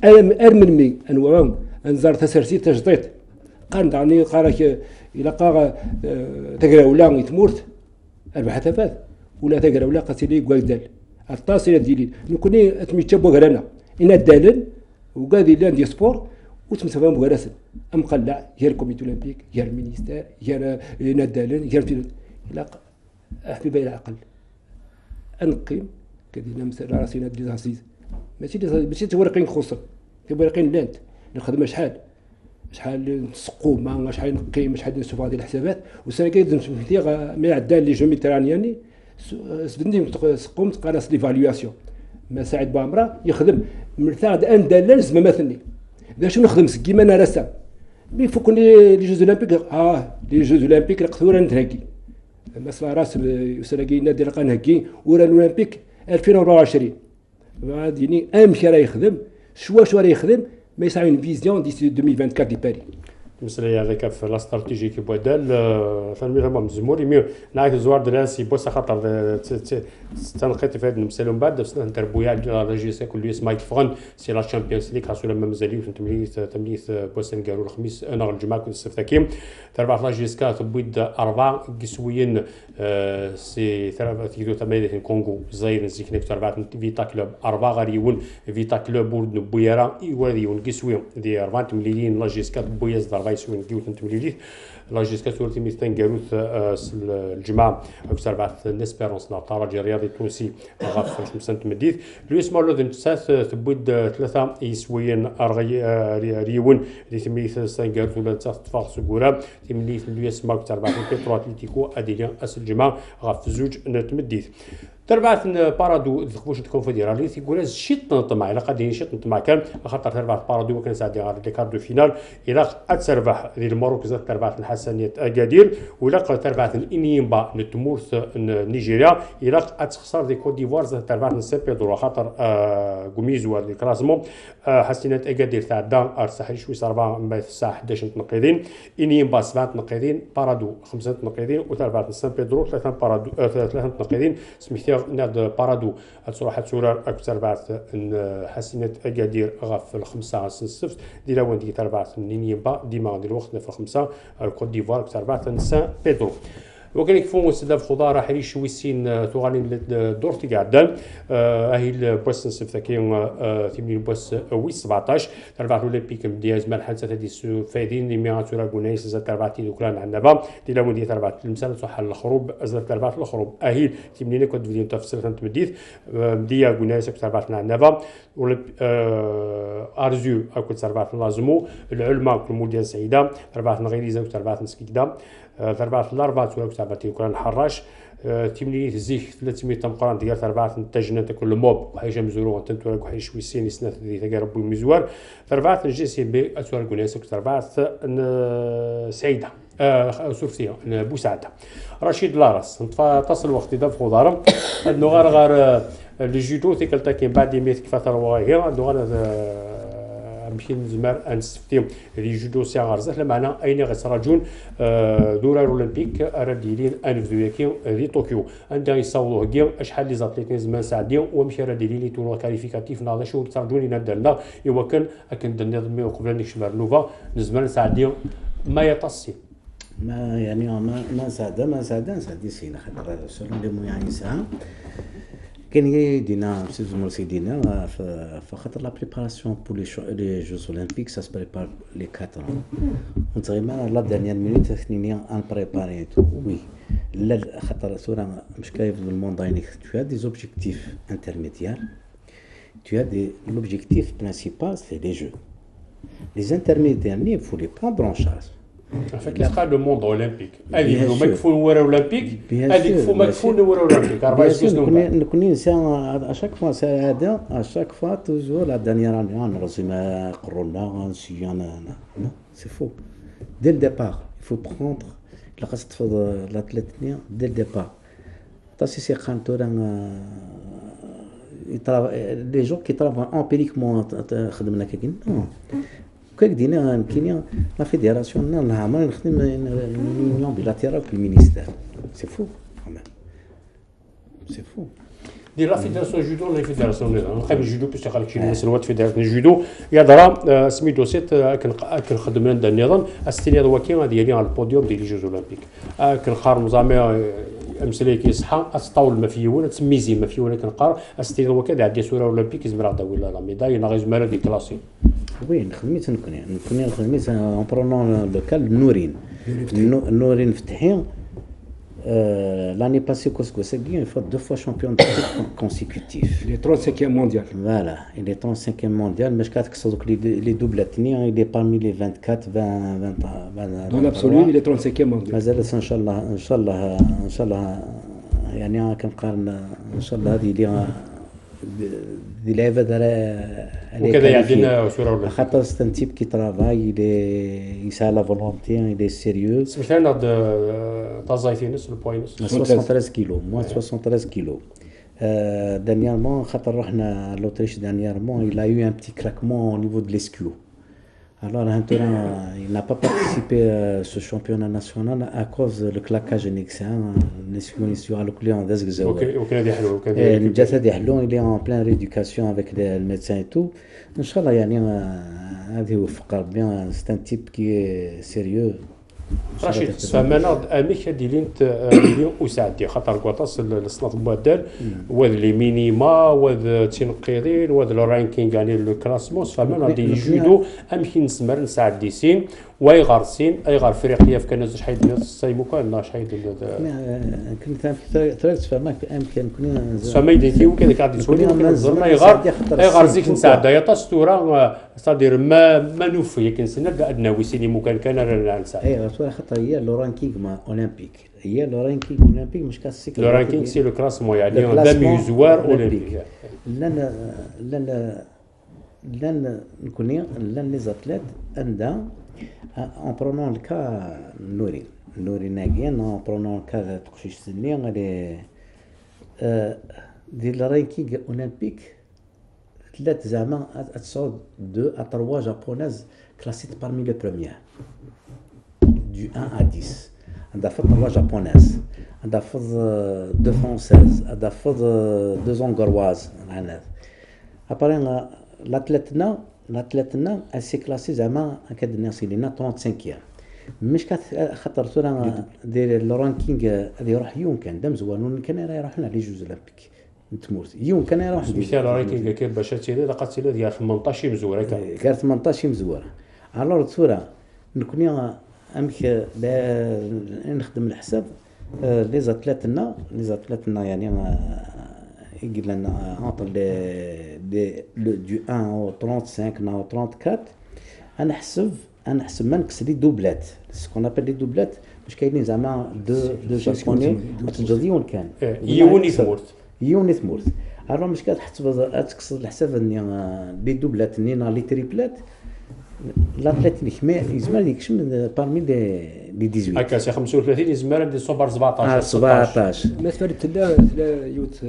ارمن مي انواعهم انزار تسرسي تجديد قال دعني قالك الى قا تقرا ولا يتمورت اربع حتفات ولا تقرا ولا قتلي قوالدال الطاسله ديالي نكوني تميتشابو غرانا ان الدالن وقادي لان دي سبور وتمسفهم بغراسن ام قلع هي الكوميتي اولمبيك هي المينيستير هي الدالن هي الى في بالي العقل انقيم كدينا مثل راسينا دي عزيز ماشي تورقين خصر تورقين لانت نخدم شحال نسقو ما شحال نقيم شحال نشوف هذه الحسابات وسنه كيدزم في ما عدا لي جو ميترانياني سبندي قمت قراص ليفاليواسيون ما ساعد بامرا يخدم مرتاح ان دلال زعما مثلني اذا شنو نخدم كيما انا رسام مي فوق لي جوز اولمبيك لي جوز اولمبيك قثوره نتهكي مثلا راس يسرقي نادي لقى نهكي ورا الاولمبيك 2024 غاديني امشي راه يخدم شوا راه يخدم ما يسعى اون فيزيون ديسي 2024 دي باري مسألة هذاك في لا استراتيجي كي بودال فهمي هما مزمور يمي نعيط الزوار دراسي بوس خاطر تنقيت في هذه المسألة من بعد بس نتربويا على جيسا كل يوم مايك فغن سي لا شامبيونز ليغ خاصو لما مازاليو تمليث بوس نقالوا الخميس انا الجمعة كنت السفتاكيم تربع لا جيسكا تبويد 4 قسويين سي تيدو تمايل كونغو زاير نزيك 4 فيتا كلوب 4 غاريون فيتا كلوب ورد بويرا يوريون قسويين دي 4 مليون لا جيسكا بويز يسوين كيوت نتمليليه لاجيسكا سورتي ميستان كاروث الجماعه اكثر بعد نيسبيرونس نتاراجي رياضي تونسي غاف 5 تمديث لو اسمه لو دنسات تبويد 3 يسوين ريون اللي تمليث سان كاروث ولا تفاق سكورا تمليث لو اسمه اكثر بعد بيترو اتليتيكو اديليا اس الجماعه غاف زوج نتمديث تربعت بارادو ذكوش الكونفدرالي تيقول شيط نطمع الى قد شيط نطمع كان خاطر تربعت بارادو وكان ساعدي على لي كارد فينال الى اتسربح ديال المروك زاد تربعت الحسنيه اكادير ولا تربعت انيمبا نتمورث نيجيريا الى اتخسر دي كوت ديفوار زاد تربعت سان بيدرو خاطر غوميزو دي كلاسمون حسنيه اكادير تاع دا ارسحل شوي 4 من الساعه 11 تنقيدين انيمبا 7 تنقيدين بارادو 5 تنقيدين وتربعت سان بيدرو 3 بارادو 3 تنقيدين سميتي ناد بارادو صراحه سورار اكثر بعد حسنه اكادير غاف الخمسه على الصفر دي لون دي تربعت نينيبا ديما غادي الوقت في الخمسه الكود كوت ديفوار كتربعة سان بيدرو وكان يكفون استداف خضار راح يشوي سين توغالين دور تيقعدان هاي البوس نصف ثاكين ثمانين بوس وي 17 تربع الاولمبيك دياز مال حادثه هذه فايدين لي مياتورا كونايس زاد تربعتي دوكلان عندنا دي لا مودي تربع المسال صح الخروب زاد تربع الخروب اهي ثمانين كود فيديو تفسير تمديت ديا كونايس تربعتنا عندنا ارزو اكو تربعتنا لازمو العلماء كل موديال سعيده تربعتنا غير زاد تربعتنا سكيدا تربعت الأربعة ولا تربعتي كلان حراش تمني زيك 300 تمقران ديال تربعت التجنة كل موب وحيجا مزورو تنتو لك وحيش ويسين سنة ذي تجارب المزوار تربعت الجي سي بي أسوار كونيسك تربعت سعيدة سورسية بوسعادة رشيد لارس تصل وقت دا في خضارم أنه غار الجيدو تيكلتا كاين بعد يميت كيف ترواهي أنه غار يمكن زمر انستفتيم اللي جودو سي غارزه معنا اين غتراجون دورة الاولمبيك راديلين انفدويكي دي طوكيو عندها يصاوبوا كيا شحال لي زاتليت زمان ساعدين ومشى راديلين لي تورو كاليفيكاتيف ناضي شو ترجون لنا دلنا ايوا كان كندني قبل نكشف نوفا زمان ساعدين ما يتصي ما يعني ما ساعده سينا خاطر سولون لي يعني ساعه كاين دينا بزاف مرسي دينا فخاطر لا بريباراسيون بور لي جوز اولمبيك سا بريبار لي 4 ans تقريبا لا دانيير مينوت ثاني ان بريباري تو وي لا خاطر صوره مش كايف المونداينيك تو دي زوبجيكتيف انترميديير tu as l'objectif principal c'est les jeux les intermédiaires il faut les prendre en charge. En fait, il y a le monde olympique. Il faut que le monde olympique. Il faut que le monde olympique. Nous connaissons à chaque fois, à chaque fois, toujours la dernière année, on résume Corona, non, c'est faux. Dès le départ, il faut prendre l'athlète dès le départ. C'est les gens qui travaillent empiriquement, non. كيك دينا يمكن لا فيديراسيون لها عمر نخدم يونيون بيلاتيرال في المينيستير سي فو سي فو دي لا فيدراسيون جودو لا فيدراسيون نخدم الجودو باش قالك شي ناس الوقت فيدراسيون الجودو يا درا سميتو سيت كنخدم لنا النظام استيلي الوكيل ديالي على البوديوم ديال لي جوز اولمبيك كنخارم زعما امثله كيصحى اسطاول ما فيه ولا تسميزي ما فيه ولا كنقار استيلي الوكيل عندي صوره اولمبيك يزمر عطا ولا لا ميداي ناغي زمر دي كلاسي وي خدمت نكون خدمت اون برونون لو كال نورين فتحي l'année passée Kosko-Segui il faut 2 fois champion d'Afrique consécutif. Il est 35e mondial. Voilà, il est 35e mondial, mais je crois que les doubles latiniens, il est parmi les 24, 20. Dans l'absolu, il est 35e mondial. Mais إن شاء الله يعني كنقارن إن شاء الله هذه اللي دي لعبة وكذا يعطينا صورة ولا خاطر c'est un type qui travaille, il a la volonté, il est sérieux. سمعت لنا تازايتينس البوينس 73 كيلو moins 73 كيلو. Dernièrement خاطر رحنا l'Autriche dernièrement il a eu un petit craquement au niveau de l'ischio. Alors il n'a pas participé à ce championnat national à cause du claquage externe. Il est en pleine rééducation avec le médecin et tout. Inch'Allah, c'est un type qui est sérieux. رشيد فمانا اميك ديالين اساعدي خاطر كواطاس الصناف المعدل وهذا لي مينيما وهذا تنقيرين وهذا الرانكينغ يعني لو كلاسموس فمانا ديال الجودو امكن نسمر نساعد دي سين ويغارسين ايغار فريقيا فكان شحال ديال الصيمو كان شحال ديال كنت ثلاث فما امكن كنا فما يديتي وكذا قاعد يسولي زرنا ايغار زيك نساعد يا طاستورا صادير ما نوفي كنسند ادنا ويسيني مكان كان رانا نساعد خاطر هي لو رانكينغ اولمبيك هي لو رانكينغ اولمبيك مش كاسيك لو رانكينغ سي لو كلاسمون يعني دامي زوار اولمبيك لن نكون لن لي زاتليت عندها en prenant le cas Nourine ناقيين en prenant le cas تقشيش سني غادي ديال الرانكينغ اولمبيك ثلاث زعما تصعد 2 à 3 japonaises classées parmi les premières du 1 à 10 عندها فضل 3 japonaises عندها فضل 2 françaises عندها فضل 2 hongroises هنا après l'athlète elle s'est classée زعما هكا الناس لينا 35e مش خاطر صورة دير الرانكينغ هذا يروح يوم كان دام زوانون كان يروحون على جوز اولمبيك تمورت يوم كان يروح مثال رانكينغ كيف باش تيري لقات تيري ديال 18 مزوره كان 18 مزوره الوغ صورة نكوني امك نخدم الحساب لي زاتليتنا يعني يقول لنا entre du 1 au 35 au 34 انا حسب ما نكسر لي دوبلات سكون ابل لي دوبلات باش كاينين زعما دو جابوني تجديون كان يوني ثمورت الوغ مش كتحسب تكسر الحساب اني لي دوبلات نينا لي تريبلات لاتليتيك ما يزمر يكشم بارمي لي 18 هكا سي 35 يزمر ندير سوبر 17 ما فرت لا يوت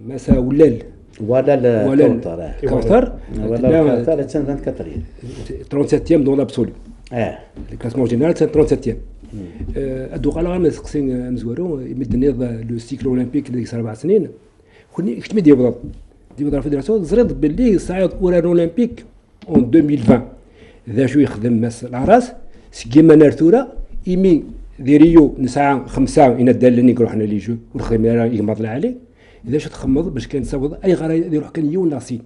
مسا ولال ولا كوثر ولا 24 37 دون لابسولو الكلاسمون جينيرال 37 الدوق على ما سقسين مزوارو يمدني لو سيكل اولمبيك اللي صار 4 سنين كنت مدي بالضبط دي الفيدراسيون زريد باللي صعد اوران اولمبيك en 2020 ذا شو يخدم مس العراس سكيما نارتورا يمي ذي ريو نسعة 5 إن الدلني روحنا لي جو والخميرة يمضل عليه إذا شو تخمض باش كان تصوض أي غار يروح كان يوم ناصين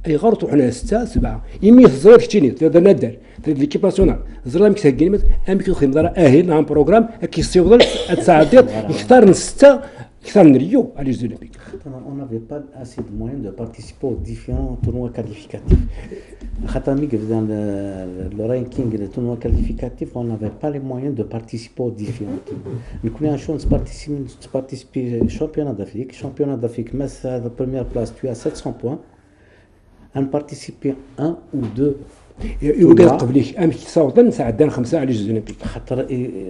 أي غار تروحنا 6 7 يمي زرير كتيني تقدر ندر ليكيب ناسيونال زرير مك تهجيني أمك يخدم دار أهل نعم بروغرام أكي يصيفضل أتساعدت يختار من 6 أكثر من ريو على les Olympiques. On n'avait pas assez de moyens de participer aux différents tournois qualificatifs. Dans le ranking des tournois qualificatifs, on n'avait pas les moyens de participer aux différents tournois. Nous connaissons de participer au championnat d'Afrique. Championnat d'Afrique, mais à la première place, tu as 700 points. En participer 1 ou 2. يوجد قبليك أمك صوتاً ساعدنا 5 على جوز أولمبيك. خاطر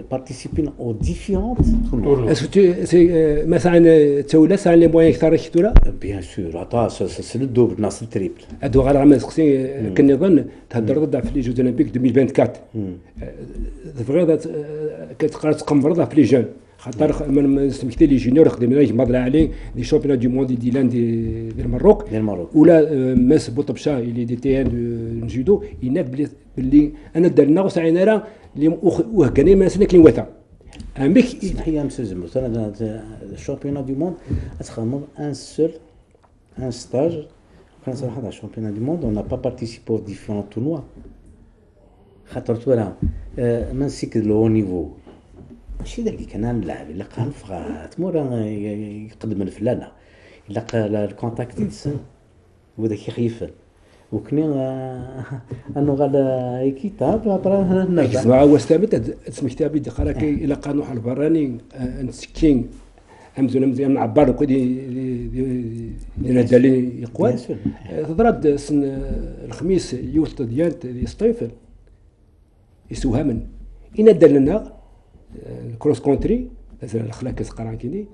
participer aux différentes tournois. Est-ce que c'est مثلاً تولى ساعة لي موين أكثر كتورة؟ Bien sûr, attends, c'est le double, non, c'est le triple. هادو غير عام سقسي كنظن تهدر ضد في لي جوز أولمبيك 2024. فغير كتقرا تقمر في لي جون. خاطر من سميتي لي جونيور خدمنا يمضلا عليه لي شامبيون دو موند ديلان دي المروك ولا ماس بوطبشا اللي دي تي ان جودو يناد بلي انا درنا وسعينا راه اللي وهكاني ما سنك لي وثا امك صحيح مسيو زمرو انا الشامبيون دو موند اتخمم ان سول ان ستاج كان صراحه على الشامبيون دو موند اون با بارتيسيبي او ديفيرون تورنوا خاطر تورا من سيك لو نيفو ماشي داك اللي كان نلعب الا قال تمور يقدم الفلانه الا قال الكونتاكت يدسن وداك يخيفن وكني انه غادا كتاب ابرا نرجع مع واستمت اسم كتابي دقرا كي الا قانون حل براني نسكين امزون نعبر كودي دالي يقوى تضرب سن الخميس يوث ديانت يستيفن يسوها من ان دلنا الكروس كونتري مثلا الاخلاق كتقرا كيني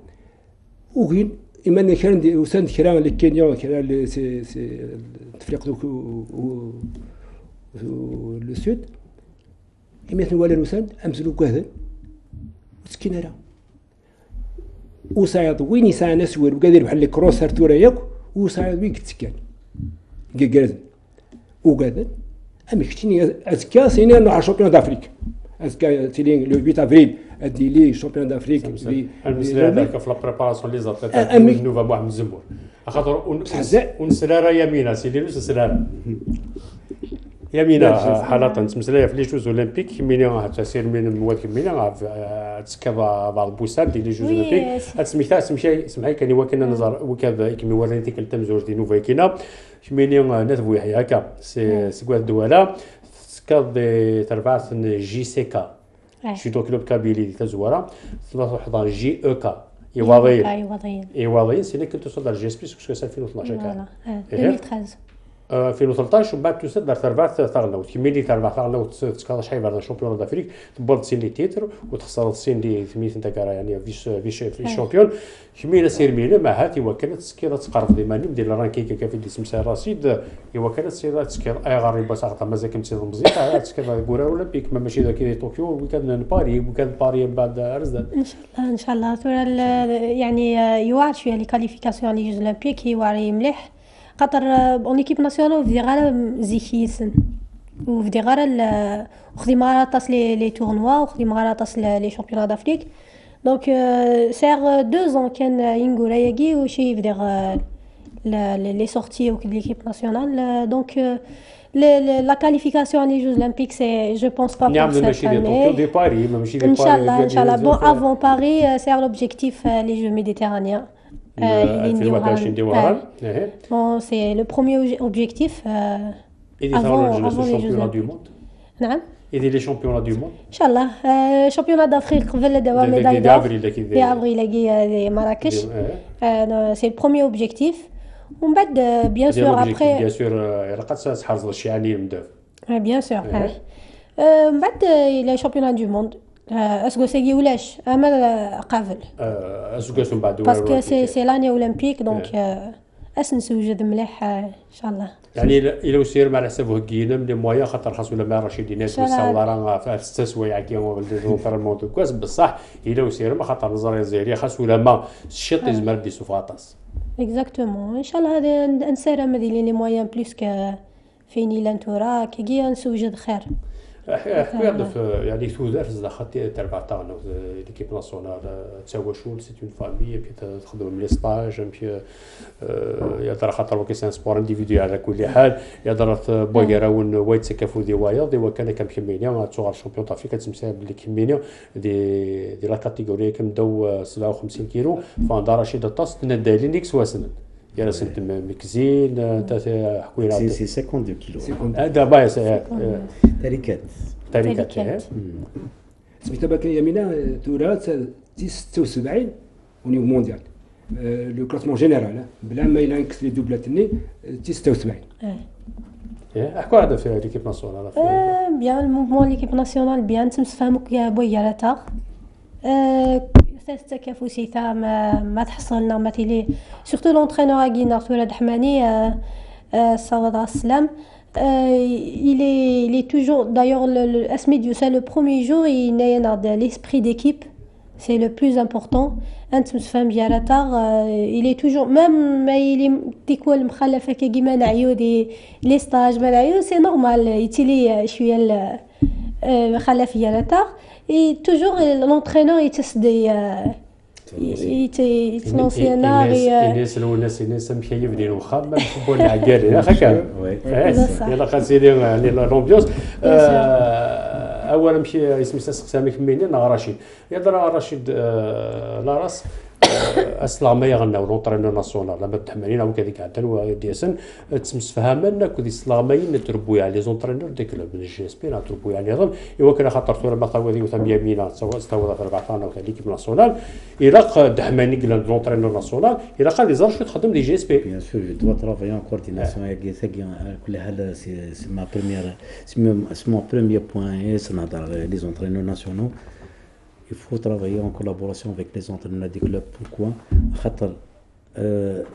وين اما كان دي وسند كرا لكينيا كرا سي تفريق لو سود اما ولا وسند امزلو كهذا مسكين راه وسايد وين يسا ناس وير وقادر بحال الكروس هرتورا ياك وسايد وين كتسكن كاكاز وقادر امي كتيني ازكا سينا نروح شامبيون دافريك اسكا تيلين لو 8 افريل ادي لي شامبيون دافريك المسألة هذاك في لا بريباراسيون لي زاتليت نوفا بواحد من الزمور خاطر ونسرارا يمينا سيدي لوس سرارا يمينا حالة تمسلايا في لي جوز اولمبيك كمينا تسير من مواد كمينا تسكبا بعض البوسات ديال لي جوز اولمبيك تسميتها سمحي كان وكنا نظر وكذا كمي وراني ديك التمزوج دي نوفا كينا كمينا نثبو يحيى هكا سي كواد الدواله كاد تربعت جي سي كا جودو كلوب كابيلي تزوره ثلاثه حضان جي او كا ايواضيين سي كنت توصل للجي اس بي باسكو سا 2012 كان 2013 2013 ومن بعد توصل دار تربعت ثغنوت كميلي تربع ثغنوت تسكال شحال بعد الشامبيون دافريك تبول سين لي تيتر وتخسر سين لي ثميت انت كرا يعني فيش شامبيون كمينا سير مينا مع هاتي وكانت تسكيره تقرب ديما ندير الرانكينغ كيف اللي سمسها رصيد هو كانت سير تسكير اي غريبه ساقطه مازال كنتي مزيان تسكير كورا ولا بيك ماشي ذاك اللي طوكيو وكان باري وكان باري من بعد رزدان ان شاء الله يعني يوعد شويه لي كاليفيكاسيون لي جوز اولمبيك يواري مليح خاطر اون ايكيب ناسيونال في غالا زيكيسن وفدي غير خدي مغالطاس لي تورنوا وخدي مغالطاس لي شامبيونات دافريك دونك سيغ 2 ans كان ينقول ياكي وشي فدي les sorties de l'équipe nationale. Donc, la qualification aux Jeux Olympiques, c'est, je pense pas pour cette année. Inch'Allah. Bon, avant Paris, c'est l'objectif les Jeux méditerranéens. Bon, c'est le premier objectif avant les Jeux Olympiques. Non. Et les championnats du monde. Inch'Allah. Championnat d'Afrique, la médaille d'or. D'avril, Marrakech. C'est le premier objectif. ومن بعد bien sûr après bien sûr رقات تحرز الشيعاني المداف bien sûr من بعد الى championnat du monde اسكو سيغي ولاش اما قابل اسكو من بعد باسكو سي لاني اولمبيك دونك نسوجد مليح ان شاء الله يعني الى وسير مع الحساب هكينا من مويا خاطر خاص ولا ما رشيدين ناس ولا في 6 سوايع كي هو زونطرمون دو كواس بصح الى وسير ما خاطر نظريه الجزائريه خاص ولا ما الشيط يزمر دي سوفاطاس اكزاكتومون ان شاء الله هذا نسير مدير لي مويان بلوس فيني لانتورا كي نسوجد خير حنا يعني ثوذا في الزخات تاع تاعنا ليكيب ناسيونال تساوى شغل سي اون فامي بي تخدم لي ستاج بي يا خاطر وكي سان سبور انديفيديو على كل حال يا درت بوغراون وايت سكافو دي وايض وكان كمكمينيا تصور شامبيون دافريك تمسح بالكمينيا دي لا كاتيجوري كمداو 57 كيلو فان رشيد الطاس ندالي نيكس واسن يا سنت مكزين تاع حكوينا سي 52 كيلو هذا بايس تاريكات سميتها باك يمينا تورات 76 au niveau mondial le classement général بلا ما ينكس لي دوبلاتني 76 احكوا هذا في ليكيب ناسيونال بيان الموفمون ليكيب ناسيونال بيان تمسفهمك يا بويا تكافؤي تاع ما تحصلنا مثلي سورتو لونترينور اغينار تولاد حماني صواد السلام il est toujours d'ailleurs le Asmid Youssa le premier jour il n'a de l'esprit d'équipe c'est le plus important انت متفهم ديال il est toujours même il est تيكون المخالفه كيما نعيو دي لي ستاج ما نعيو سي نورمال يتيلي شويه خلفيه لتا et toujours l'entraîneur يتلونسينا الناس الناس مخيف ديالو خام نحبوا العقال هكا يلا خاصيني لامبيونس اولا مشي اسمي سامي كميني نا رشيد يضرا رشيد لاراس اسلامي غناو لونطرينور ناسيونال لما تحملين او كذيك عدل وديسن تسمس فهمنا كودي اسلامي نتربوا على لي زونطرينور دي كلوب من الجي اس بي نتربوا على نظام ايوا كنا خاطر صوره ما طاوي وثم يمينا استوى في 14 ولا ليكيب ناسيونال الى دحماني قال لونطرينور ناسيونال الى قال لي زرش تخدم لي جي اس بي بيان سور جو دو ترافاي ان كورديناسيون يا ساكي كل حال سي ما بريمير سي مون بريمير بوين سي نهضر لي زونطرينور ناسيونال il faut travailler en collaboration avec les entraîneurs des clubs. Pourquoi? خاطر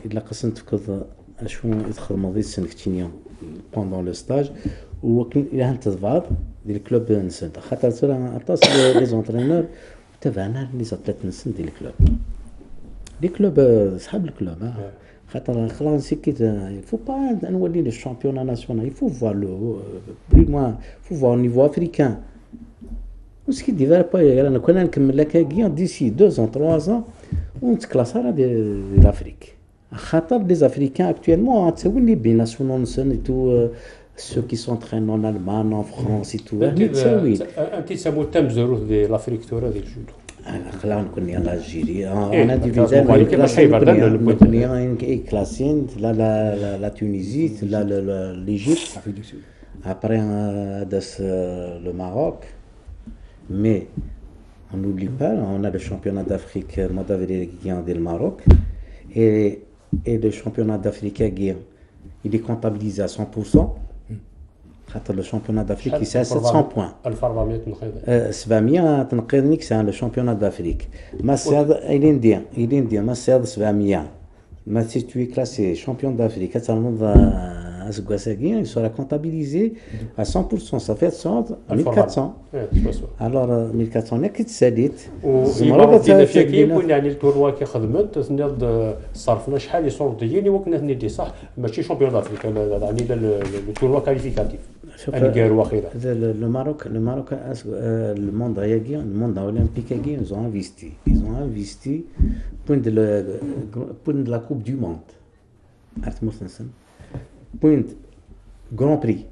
إلا قسنت فكذا شو يتخدموا ذي السنة كتينيا pendant le stage وكن إلى هنتظبط دي الكلوب نسنت خاطر ترى أطاس لي زونترينور تبعنا لي زاتليت نسنت دي الكلوب لي كلوب صحاب الكلوب خاطر خلاص كيت il faut pas نولي لي championnat national il faut voir le plus loin il faut voir au niveau africain ce qui devrait pas انا كنا نكمل لك كي d'ici 2 ans 3 ans ونتكلاسا دي l'Afrique خاطر les Africains actuellement تسوي لي بيناسيونال نسن تو ceux qui s'entraînent en Allemagne en France et tout تسوي انت تسمو تم زروث دي l'Afrique تورا دي الجودو خلا نكون يا الجيري انا ديفيزان نكون كلاسين la Tunisie l'Égypte après le Maroc. Mais on n'oublie pas, on a le championnat d'Afrique moldavien du Maroc et le championnat d'Afrique il est comptabilisé à 100%. Le championnat d'Afrique il est à 700 points. 700 تنقذنيك c'est le championnat d'Afrique. ما سياد il est indien ما سياد 700 ما si tu es classé champion d'Afrique il sera comptabilisé à 100%, ça fait 1400. Alors 1400 نك تساليت ومرات فيك يكون يعني التوروا كي خدمت تنض صرفنا شحال سورديين وكنا ندي صح ماشي شامبيون دافريك يعني التوروا كاليفيكاتيف الكار واخيرا. Le Maroc, le monde olympique, ils ont investi pour la Coupe du Monde. Point Grand Prix,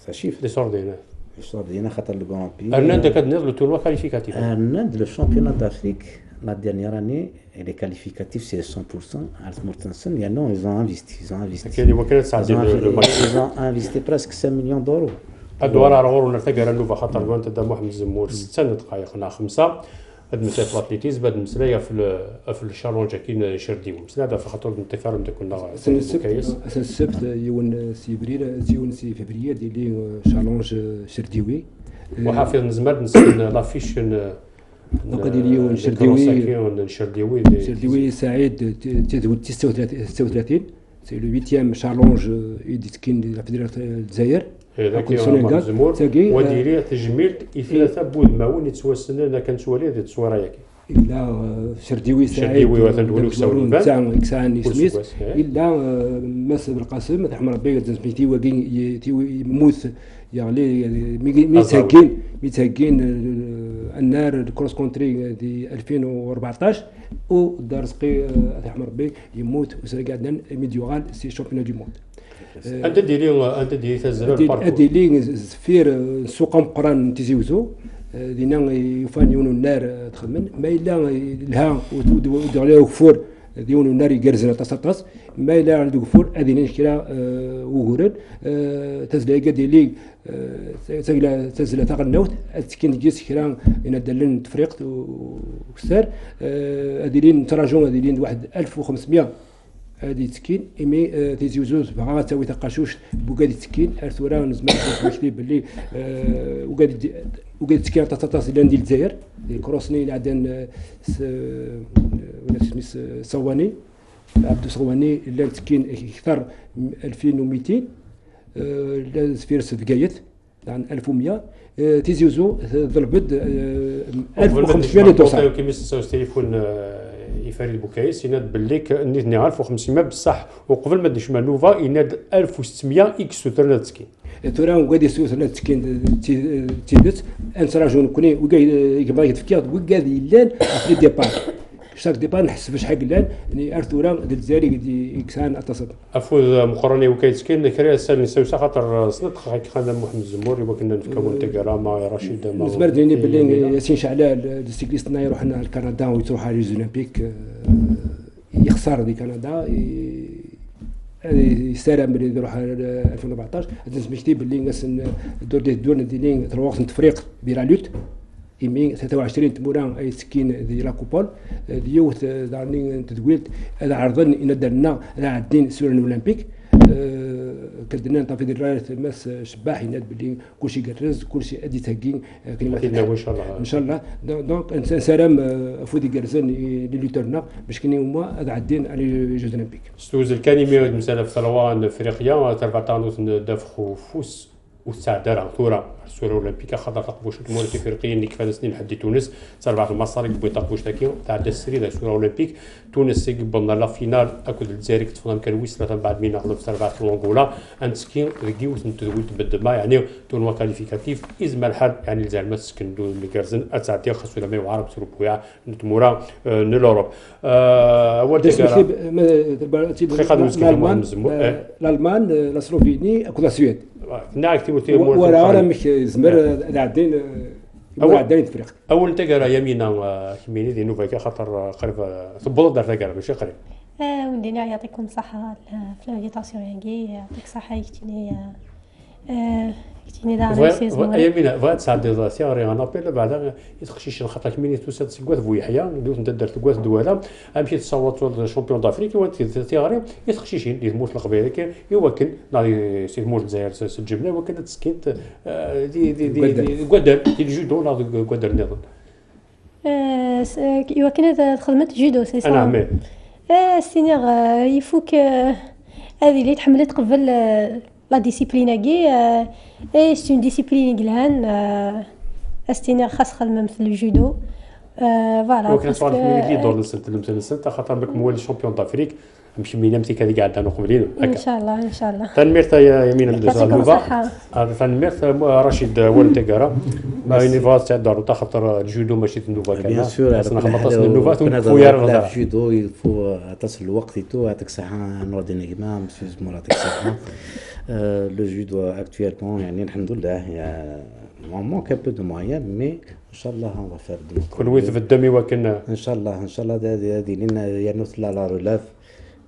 ça chiffre. دي سوردينا الشهر ديالنا خاطر le Grand Prix. ارناند كتنض لو تورنوا كاليفيكاتيف. Le championnat d'Afrique la dernière année, et les qualificatifs c'est 100%. Ils ont investi. كاين اللي كانت تعدي Ils ont investi presque 5 millions d'euros. الدوار راه نرتقى رانوفا خاطر كون تدا محمد زمور 6 دقائق نا 5 هاد المسائل في الاتليتيزم هاد المساله في الشالونج كاين شرديو مساله هذا في خاطر الانتفاع نتا كنا السبت يون سي فبراير ديالي شالونج شرديوي وحافظ نزمر نسكن لافيش ديال شرديوي سعيد تزود 36 سي لو 8 شالونج يديتكين ديال الفيدراليه الجزائر هذاك الزمور وديري تجميل ثلاثه بود ماون يتوسن انا كنتوالي هذه التصويره ياك الا شرديوي سعيد تاع كسان سميث الا مس بالقاسم تاع مربي تسميتي وكين يموت يعني ميتاكين النار الكروس كونتري دي 2014 ودارسقي تاع مربي يموت وسرقادنا ميديوغال سي شامبيون دو موند. انت ديري تزرع الباركور اديلي زفير سوق مقران تيزيوزو دينا يفانيون النار تخمن ما الا لها ودغلي وفور ديون النار يجرزنا تصطاص ما الا عند وفور ادينا نشكرا وغورن تزلاقه ديالي تزلا تاع تكين جيس كرا يندلن تفريق وكسر اديلين تراجون اديلين واحد 1500 هذه تسكين ايمي تيزيوزوز بغا تساوي تقاشوش بوكادي تسكين ارثورا نزمع كتب باللي وكادي تسكين تاطاطاس اللي ندير الجزائر كروسني اللي عندنا ولا سميس صواني عبد صواني اللي تسكين اكثر 2200 لا سفيرس فكايت عن 1100 تيزيوزو ضربت 1500 اللي توصل كيما يستوي التليفون يفاري البوكايس يناد باللي نيت عارف 500 بصح وقبل ما ديش نوفا يناد 1600 اكس ترنا تسكين ترى وقادي سوسنا تسكين تيدت انسراجون كوني وقاي يبغى يتفكر وقادي لان في ديبار شاك ديبار نحس شحال لان يعني ارثورا ديال الجزائر يكسان اتصل افوز مقرني وكايتسكين كرا سال نساوسا خاطر صنت خدام محمد زمور يبغى كنا نفكروا تكرا مع رشيد ما زبر ديني باللي ياسين شعلال السيكليست يروح لكندا ويروح على الاولمبيك يخسر دي كندا يستلم اللي يروح 2014 نسميتي باللي ناس الدور ديالين تروح تفريق بيرالوت يمين 23 تموران اي سكين ديال لاكوبول ديوت دارني تدويلت هذا عرضن ان درنا عندين سورن اولمبيك كدنا نطفي الرايه ماس شباح يناد باللي كلشي كرز كلشي ادي تاكين كاين ان شاء الله دونك انسان سلام فودي كرزن لي لوترنا باش كاين هما هذا عندين على جوز اولمبيك ستوز الكلمه مثلا في ثروان افريقيا تربطانوس دافخو فوس وسعدار ثورة السورة الأولمبية خاطر طاقبوش المولد الإفريقية اللي كفانا سنين لحد تونس تربع المصاري بوي طاقبوش تاكيو تاع السري لا السورة الأولمبيك تونس قبلنا لا فينال أكد الجزائر كتفنا كان ويسلا بعد مين ناخذ في تربع الأنغولا أنتسكين رجيو نتدويت بالدماء يعني تورنوا كاليفيكاتيف إزما الحال يعني الجزائر ما تسكن دون الكرزن أتعدي خاصو لما يعرب تروبويا نتمورا نلوروب أول تجارة دقيقة مسكين الألمان لا سلوفيني أكو لا سويد ناكتي ورا مش زمر عندين عندين تفريق اول تقرا يمينا كيميني دي نوفا خاطر قريب تبوض دار تقرا ماشي قريب ودينا يعطيكم الصحه في الانفيتاسيون يعطيك الصحه يكتيني يمينا فات ساعد سياري انا بيل بعدا يتخشيش خاطر كيميني توسات سكوات بو يحيى ندوز ندير سكوات دوله امشي تصوت الشامبيون دافريك وانت سياري يتخشيشين اللي موت القبيله كي يوكل نادي سي موت الجزائر سجلنا وكانت تسكينت دي غودر دي جودو لا غودر نظن يوكل خدمت جودو سي انا عمي سينيغ يفوك هذه اللي تحملت قبل لا ديسيبلين كي اي سي اون ديسيبلين كلهان استينير خاص خدمه مثل الجودو فوالا كان صار في دور نسنت خاطر بك موالي شامبيون دافريك مش مين امتي هذيك قاعده قبلين ان شاء الله ان شاء الله. تنميرت يا يمين يعطيكم النوفا الصحة. تنميرت رشيد ولد تقرا ما ينيفاز تاع دار خاطر الجودو ماشي النوفا كان بيان سور اصلا خبطت النوفا خويا لا في جودو يفو تصل الوقت تو يعطيك الصحة نور دي نجمة مسيو زمور يعطيك الصحة. لو جودو اكتويلمون يعني الحمد لله on manque un peu de moyens mais inchallah on va faire de notre كل ويث في الدمي وكن ان شاء الله هذه لنا يعني لا رولاف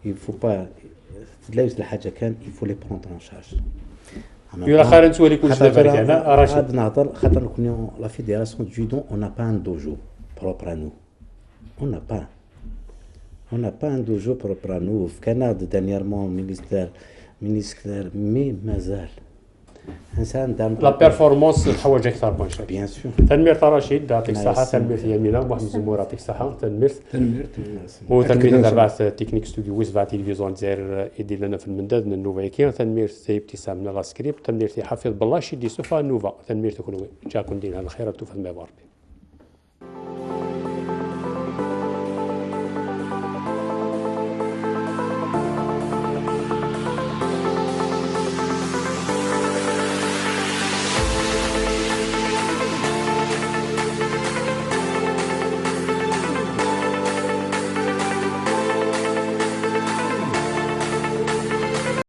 il faut pas تلاوز الحاجه كان il faut les prendre en charge. يلا خير نسولي كل شيء دابا انا راشد غاد نهضر خاطر كنا لا فيديراسيون دو جودو on n'a pas un dojo propre à nous on n'a pas un dojo propre à nous في كندا dernièrement ministère mais مازال انسان دام لا بيرفورمانس الحوايج اكثر بون شاء بيان سور. تنمير رشيد يعطيك الصحه تنمير يمينه محمد زمور يعطيك الصحه تنمير وتنمير تبع تكنيك ستوديو ويز تلفزيون الجزائر يدير لنا في المنداد من النوفا تنمير سي ابتسام من لا سكريبت تنمير حفيظ بالله شي دي سوفا نوفا تنمير تكون جاكم دينا الخير توفى المبارك.